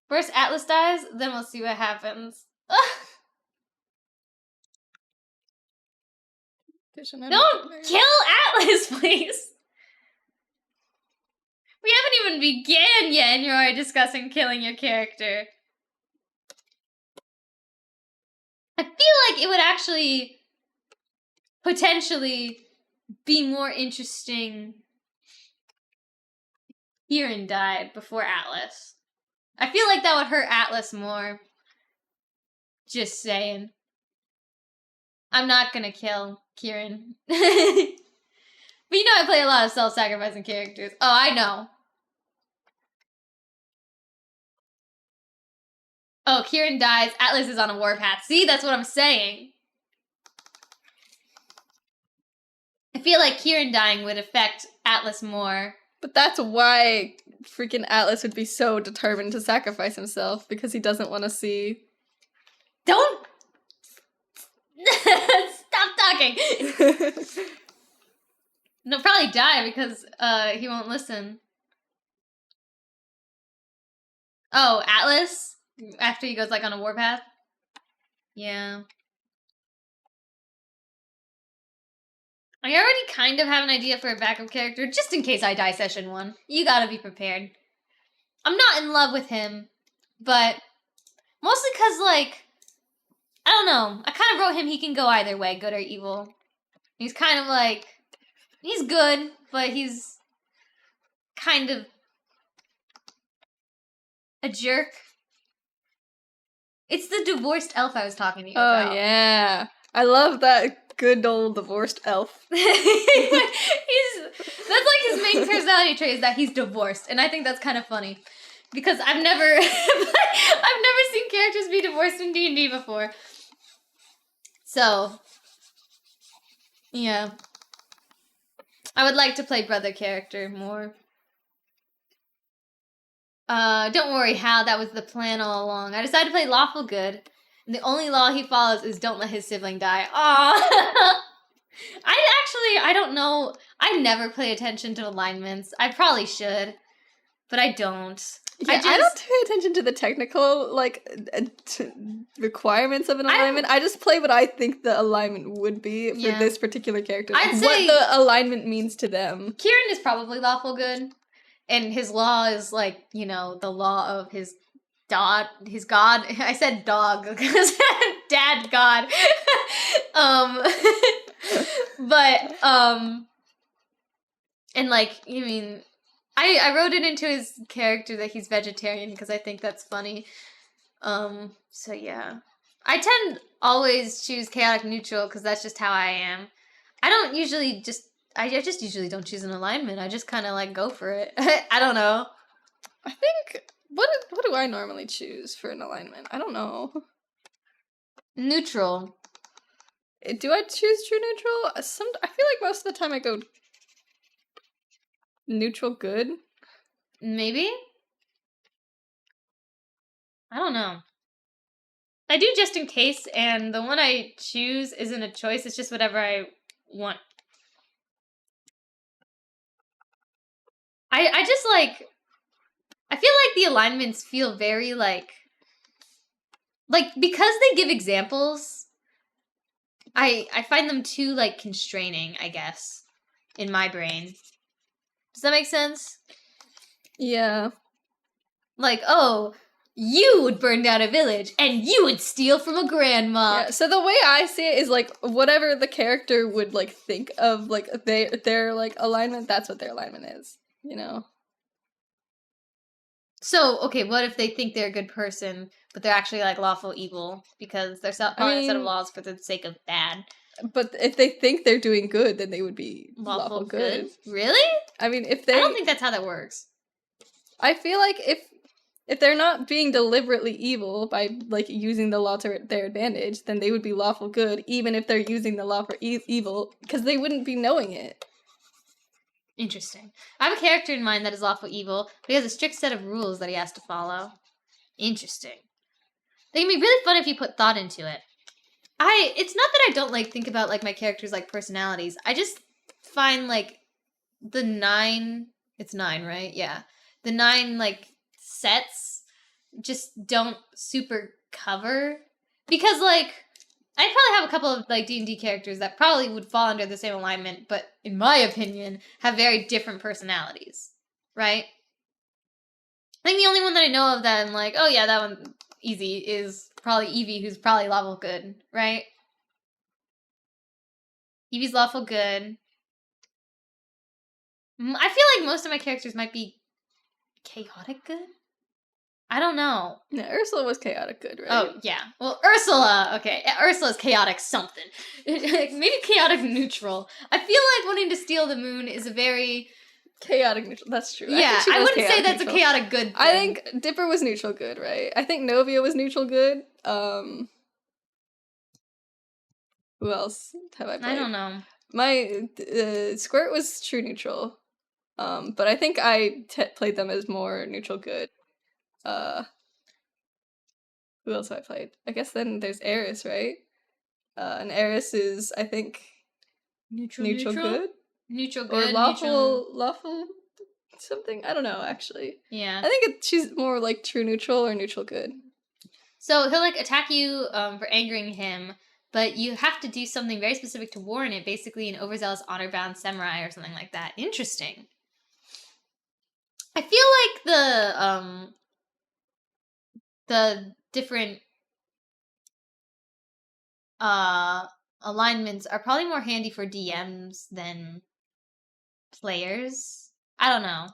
First Atlas dies, then we'll see what happens. Don't kill Atlas, please! We haven't even began yet and you're already discussing killing your character. I feel like it would actually potentially be more interesting Kieran died before Atlas. I feel like that would hurt Atlas more. Just saying. I'm not gonna kill Kieran. But you know I play a lot of self-sacrificing characters. Oh, I know. Oh, Kieran dies. Atlas is on a warpath. See, that's what I'm saying. I feel like Kieran dying would affect Atlas more. But that's why freaking Atlas would be so determined to sacrifice himself, because he doesn't want to see... Don't... Stop talking! He'll probably die because he won't listen. Oh, Atlas? After he goes, like, on a warpath? Yeah. I already kind of have an idea for a backup character, just in case I die session 1. You gotta be prepared. I'm not in love with him, but mostly because, like, I don't know. I kind of wrote him, he can go either way, good or evil. He's kind of like, he's good, but he's kind of a jerk. It's the divorced elf I was talking to you about. Oh, yeah. I love that good old divorced elf. That's like his main personality trait is that he's divorced, and I think that's kind of funny. Because I've never seen characters be divorced in D&D before. So, yeah. I would like to play brother character more. Don't worry, HAL, that was the plan all along. I decided to play lawful good, and the only law he follows is don't let his sibling die. Aww! I don't know. I never pay attention to alignments. I probably should, but I don't. Yeah, I don't pay attention to the technical, like, requirements of an alignment. I just play what I think the alignment would be for this particular character. I'd say what the alignment means to them. Kieran is probably lawful good, and his law is, like, you know, the law of his god. I said dog because dad god. But, and, like, you mean... I wrote it into his character that he's vegetarian because I think that's funny. So yeah. I tend always choose chaotic neutral because that's just how I am. I don't usually I just usually don't choose an alignment. I just kind of like go for it. I don't know. I think, what do I normally choose for an alignment? I don't know. Neutral. Do I choose true neutral? I feel like most of the time I go neutral good? Maybe? I don't know. I do just in case, and the one I choose isn't a choice, it's just whatever I want. I just like... I feel like the alignments feel very like... Like, because they give examples, I find them too, like, constraining, I guess, in my brain. Does that make sense? Yeah. Like, oh, you would burn down a village, and you would steal from a grandma. Yeah, so the way I see it is, like, whatever the character would, like, think of, like, their like, alignment, that's what their alignment is, you know? So, okay, what if they think they're a good person, but they're actually, like, lawful evil, because they're following a set of laws for the sake of bad? But if they think they're doing good, then they would be lawful good. Really? I mean, I don't think that's how that works. I feel like if they're not being deliberately evil by, like, using the law to their advantage, then they would be lawful good, even if they're using the law for evil, because they wouldn't be knowing it. Interesting. I have a character in mind that is lawful evil, but he has a strict set of rules that he has to follow. Interesting. They can be really fun if you put thought into it. It's not that I don't, like, think about, like, my characters' like personalities. I just find, like, the 9, it's 9, right? Yeah. The 9, like, sets just don't super cover. Because, like, I probably have a couple of, like, D&D characters that probably would fall under the same alignment, but in my opinion, have very different personalities. Right? I think the only one that I know of that I'm like, oh yeah, that one easy is probably Evie, who's probably lawful good, right? Evie's lawful good. I feel like most of my characters might be chaotic good? I don't know. Yeah, Ursula was chaotic good, right? Oh, yeah. Well, Ursula, okay. Ursula's chaotic something. Maybe chaotic neutral. I feel like wanting to steal the moon is a very... Chaotic neutral, that's true. Yeah, I wouldn't say that's neutral. A chaotic good thing. I think Dipper was neutral good, right? I think Novia was neutral good. Who else have I played? I don't know. my Squirt was true neutral. But I think I played them as more neutral good. Who else have I played? I guess then there's Eris, right? And Eris is, I think, neutral good? Neutral Or good, lawful something? I don't know, actually. Yeah. I think she's more like true neutral or neutral good. So he'll like attack you for angering him, but you have to do something very specific to warn it, basically an overzealous honor-bound samurai or something like that. Interesting. I feel like the different alignments are probably more handy for DMs than players. I don't know.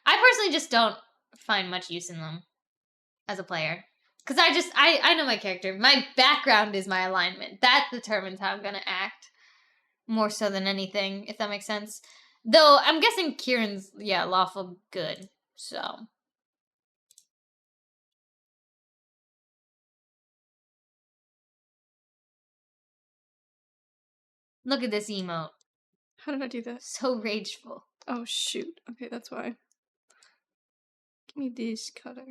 I personally just don't find much use in them as a player. Because I know my character. My background is my alignment. That determines how I'm going to act. More so than anything, if that makes sense. Though, I'm guessing Kieran's, lawful good. So. Look at this emote. How did I do that? So rageful. Oh, shoot. Okay, that's why. Give me this color.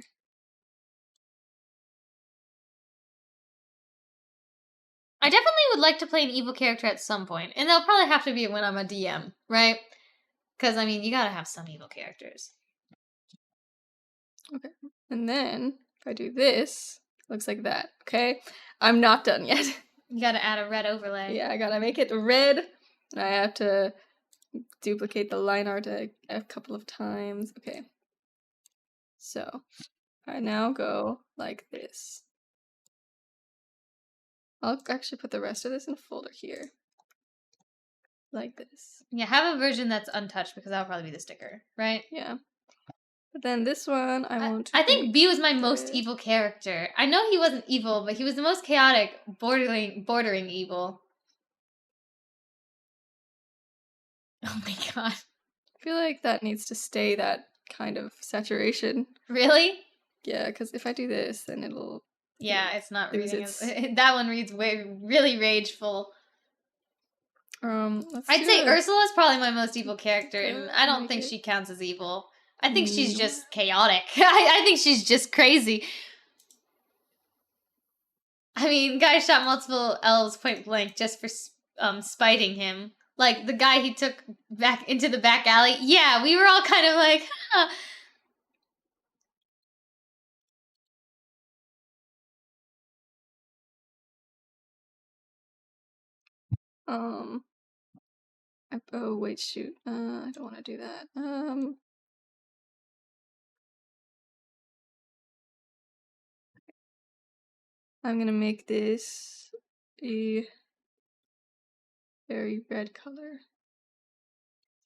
I definitely would like to play an evil character at some point, and they'll probably have to be when I'm a DM, right? Because, I mean, you gotta have some evil characters. Okay. And then, if I do this, looks like that, okay? I'm not done yet. You gotta add a red overlay. Yeah, I gotta make it red, and I have to duplicate the line art a couple of times. Okay. So, I now go like this. I'll actually put the rest of this in a folder here. Like this. Yeah, have a version that's untouched because that'll probably be the sticker, right? Yeah. But then this one, I want to I think B was my red. most evil character. I know he wasn't evil, but he was the most chaotic, bordering evil. Oh my god. I feel like that needs to stay that kind of saturation. Really? Yeah, because if I do this, then it'll... Yeah, it's not lose reading. That one reads really rageful. I'd say Ursula's probably my most evil character, and I don't think she counts as evil. I think she's just chaotic. I think she's just crazy. I mean, guy shot multiple elves point blank just for spiting him. Like, the guy he took back into the back alley. Yeah, we were all kind of like, huh. Oh, wait, shoot. I don't want to do that. I'm gonna make this a very red color.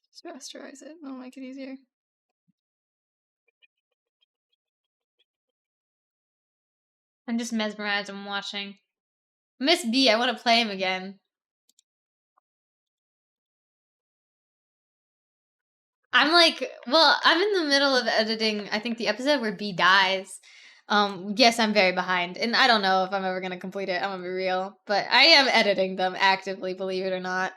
Just rasterize it. That'll make it easier. I'm just mesmerized. I'm watching. Miss B, I want to play him again. I'm like, well, I'm in the middle of editing, I think, the episode where B dies. Yes, I'm very behind, and I don't know if I'm ever gonna complete it, I'm gonna be real. But I am editing them actively, believe it or not.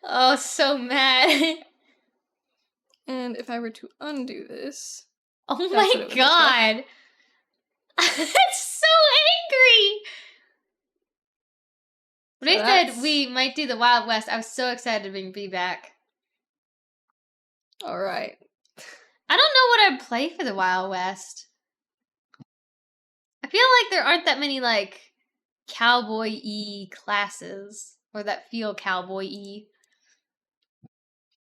Oh, so mad. And if I were to undo this... Oh my god! It's so angry! When I said we might do the Wild West, I was so excited to bring B back. Alright. I don't know what I'd play for the Wild West. I feel like there aren't that many, like, cowboy-y classes, or that feel cowboy-y.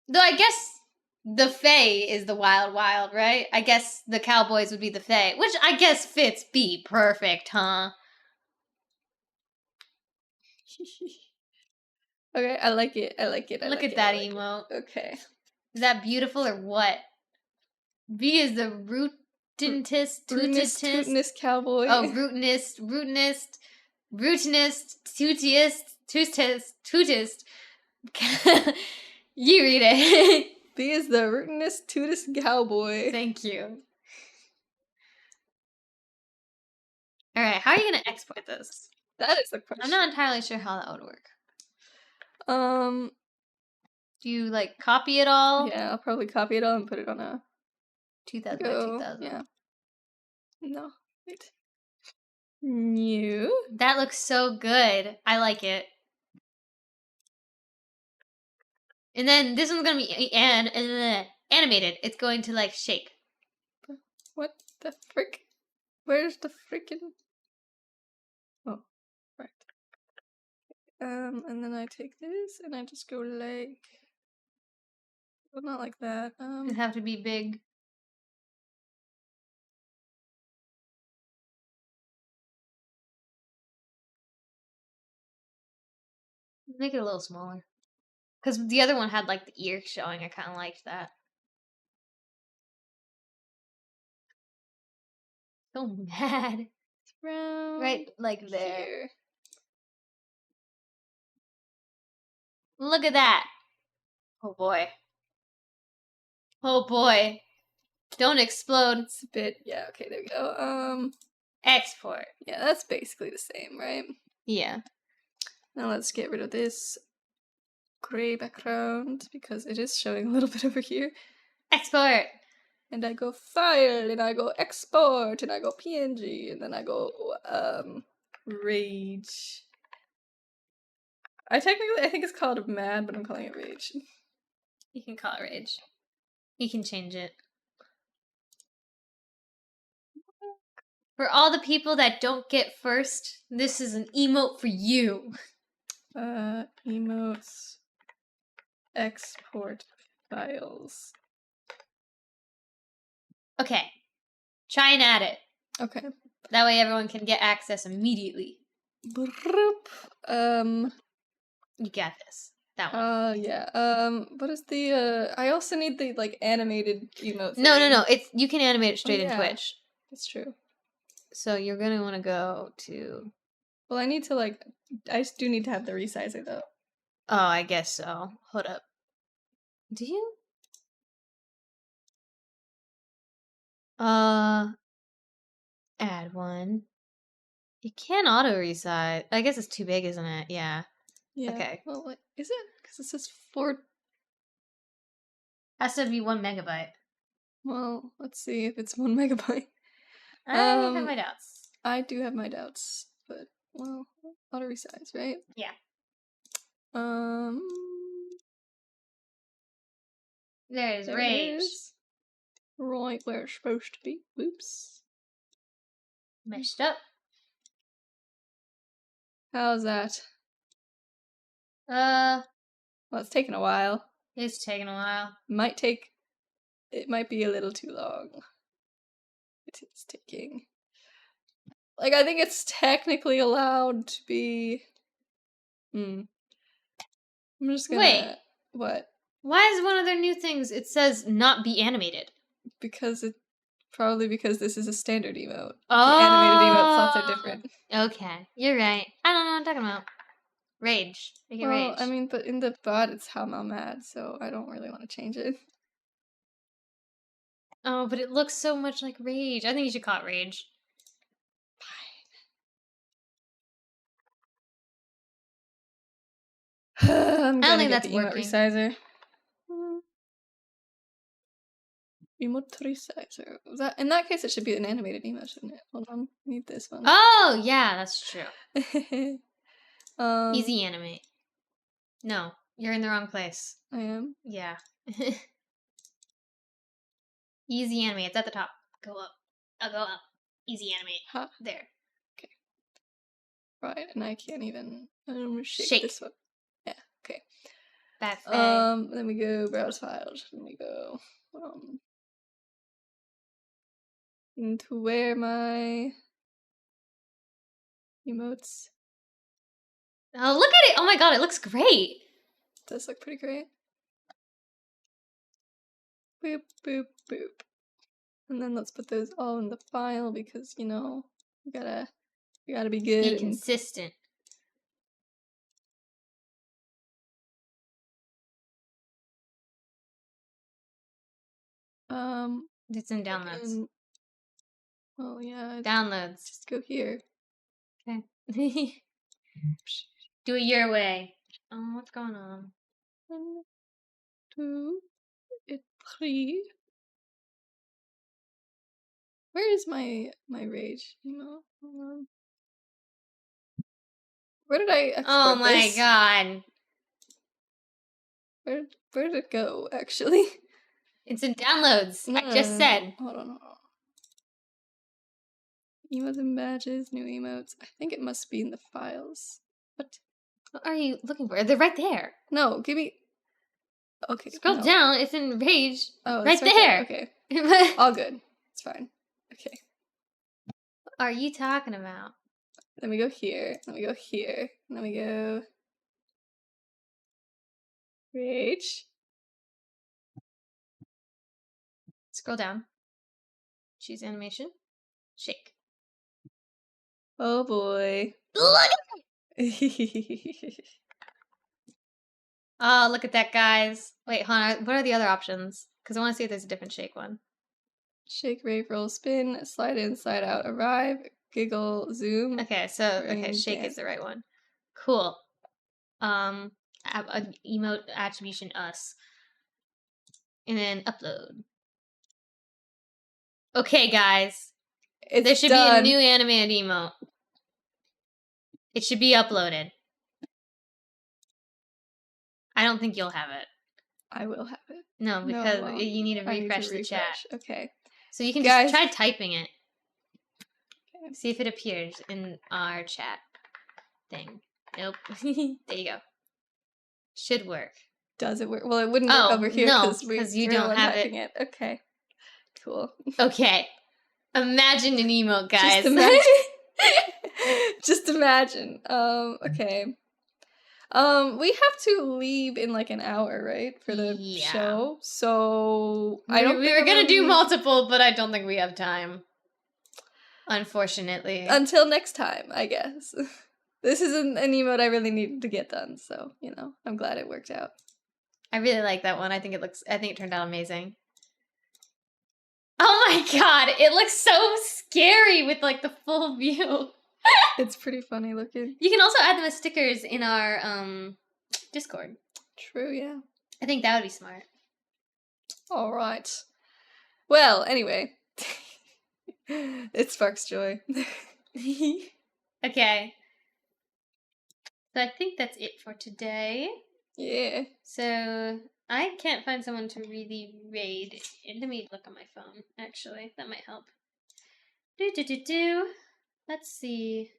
Though I guess the Fae is the Wild, right? I guess the cowboys would be the Fae, which I guess fits B perfect, huh? Okay, I like it. Look at that emote. Okay. Is that beautiful or what? B is the rootinist, Rootinist cowboy. Oh, rootinist, tootist. You read it. B is the rootinist, tootist cowboy. Thank you. Alright, how are you going to export this? That is the I'm question. not entirely sure how that would work. Um, Do you like copy it all? yeah, I'll probably copy it all and put it on a 2000 by go. 2000. Yeah. No, wait. New. That looks so good. I like it. And then this one's gonna be animated. It's going to like shake. What the frick? Where's the frickin'? Oh, right. And then I take this and I just go like, well, not like that. It have to be big. Make it a little smaller. Because the other one had like the ear showing. I kind of liked that. So mad. Round Right, like there. here. Look at that. Oh boy. Oh boy. Don't explode. It's a bit, yeah, okay, there we go. Export. Yeah, that's basically the same, right? Yeah. Now let's get rid of this gray background because it is showing a little bit over here. Export. And I go file, and I go export, and I go PNG, and then I go, rage. I think it's called mad, but I'm calling it rage. You can call it rage. You can change it. For all the people that don't get first, this is an emote for you. Emotes, export files. Okay. Try and add it. Okay. That way everyone can get access immediately. You got this. That one. Yeah. What is the, I also need the, like, animated emote No. thing. It's you can animate it straight in yeah. Twitch. That's true. So you're gonna want to go to. Well, I need to, like, I just do need to have the resizer, though. Oh, I guess so. Hold up. Do you? Add one. You can auto resize. I guess it's too big, isn't it? Yeah. Yeah. Okay. Well, what is it? Because it says 4. Has to be 1 megabyte. Well, let's see if it's 1 megabyte. I have my doubts. I do have my doubts, but well, auto resize, right? Yeah. There is There rage. it is. Right where it's supposed to be. Oops. Meshed up. How's that? Well, it's taking a while. it's taking a while. It might be a little too long. It is taking. Like, I think it's technically allowed to be. I'm just gonna. Wait. What? Why is one of their new things? It says not be animated. Probably because this is a standard emote. Oh. The animated emote slots are different. Okay, you're right. I don't know what I'm talking about. Rage. Make it rage. I mean, but in the bot, it's how I'm mad, so I don't really want to change it. Oh, but it looks so much like rage. I think you should call it rage. I'm I don't gonna think get that's the emote working. resizer. Emote resizer. In that case, it should be an animated emote, shouldn't it? Hold on, I need this one. Oh, yeah, that's true. Easy. Easy animate. No, you're in the wrong place. I am. Yeah. Easy animate. It's at the top. Go up. I'll go up. Easy animate. Ha. There. Okay. Right, and I can't even shake this one. Yeah. Okay. Parfait. Then we go browse files. Then we go into where my emotes. Oh, look at it! Oh my god, it looks great! Does look pretty great. Boop, boop, boop. And then let's put those all in the file because, you know, we gotta be good. Be consistent. It's in downloads. Oh yeah. Downloads. Just go here. Okay. Do it your way. What's going on? 1, 2, et 3. Where is my rage emote? Hold on. Where did I export Oh my this? god. Where did it go, actually? It's in downloads. No, I just said. Hold on. Emotes and badges, new emotes. I think it must be in the files. What? What are you looking for? They're right there. No, give me... Okay, Scroll no. down. It's in Rage. Oh, right it's there. Okay. What All good. It's fine. Okay. are you talking about? Let me go here. Let me go here. Let me go... Rage. Scroll down. Choose animation. Shake. Oh boy. Look! Oh, look at that, guys. Wait, hold on. What are the other options? Because I want to see if there's a different shake one. Shake, rave, roll, spin, slide in, slide out, arrive, giggle, zoom. Okay, so shake dance. is the right one. Cool. Emote attribution us. And then upload. Okay, guys. There should done. be a new animated emote. It should be uploaded. I don't think you'll have it. I will have it. No, because No, you need to refresh the chat. Okay. So you can Guys. just try typing it. Okay. See if it appears in our chat thing. Nope. There you go. Should work. Does it work? Well, it wouldn't work over here no, because you don't have it. Okay. Cool. Okay. Imagine an emote, guys. Just imagine. Just imagine. Okay. We have to leave in like an hour, right? For the show. So we were gonna do multiple, but I don't think we have time. Unfortunately. Until next time, I guess. This is an emote I really needed to get done, so I'm glad it worked out. I really like that one. I think it turned out amazing. Oh my god, it looks so scary with like the full view. It's pretty funny looking. You can also add them as stickers in our Discord. True, yeah. I think that would be smart. All right. Well, anyway. It sparks joy. Okay. So I think that's it for today. Yeah. So I can't find someone to really raid. Let me look on my phone, actually. That might help. Let's see.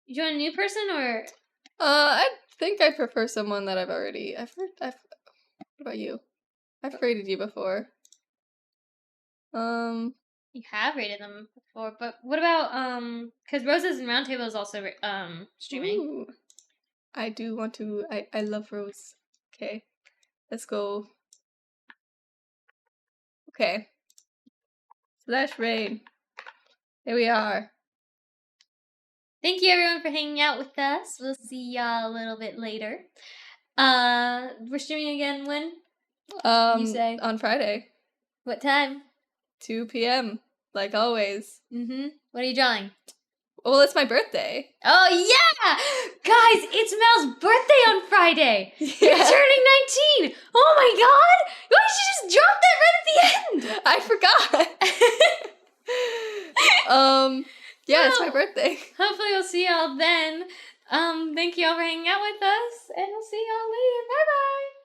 You want a new person or? I think I prefer someone that I've already. What about you? I've rated you before. You have rated them before, but what about because Roses and Roundtable is also streaming. Ooh. I do want to. I love Rose. Okay, let's go. Okay. Slash raid. Here we are. Thank you everyone for hanging out with us. We'll see y'all a little bit later. We're streaming again when? You say? On Friday. What time? 2 p.m. Like always. What are you drawing? Well, it's my birthday. Oh yeah! Guys, it's Mel's birthday on Friday! Yeah. You're turning 19! Oh my god! You should just drop that right at the end! I forgot! Yeah, it's my birthday. Hopefully we'll see y'all then. Thank you all for hanging out with us, and we'll see y'all later. Bye-bye!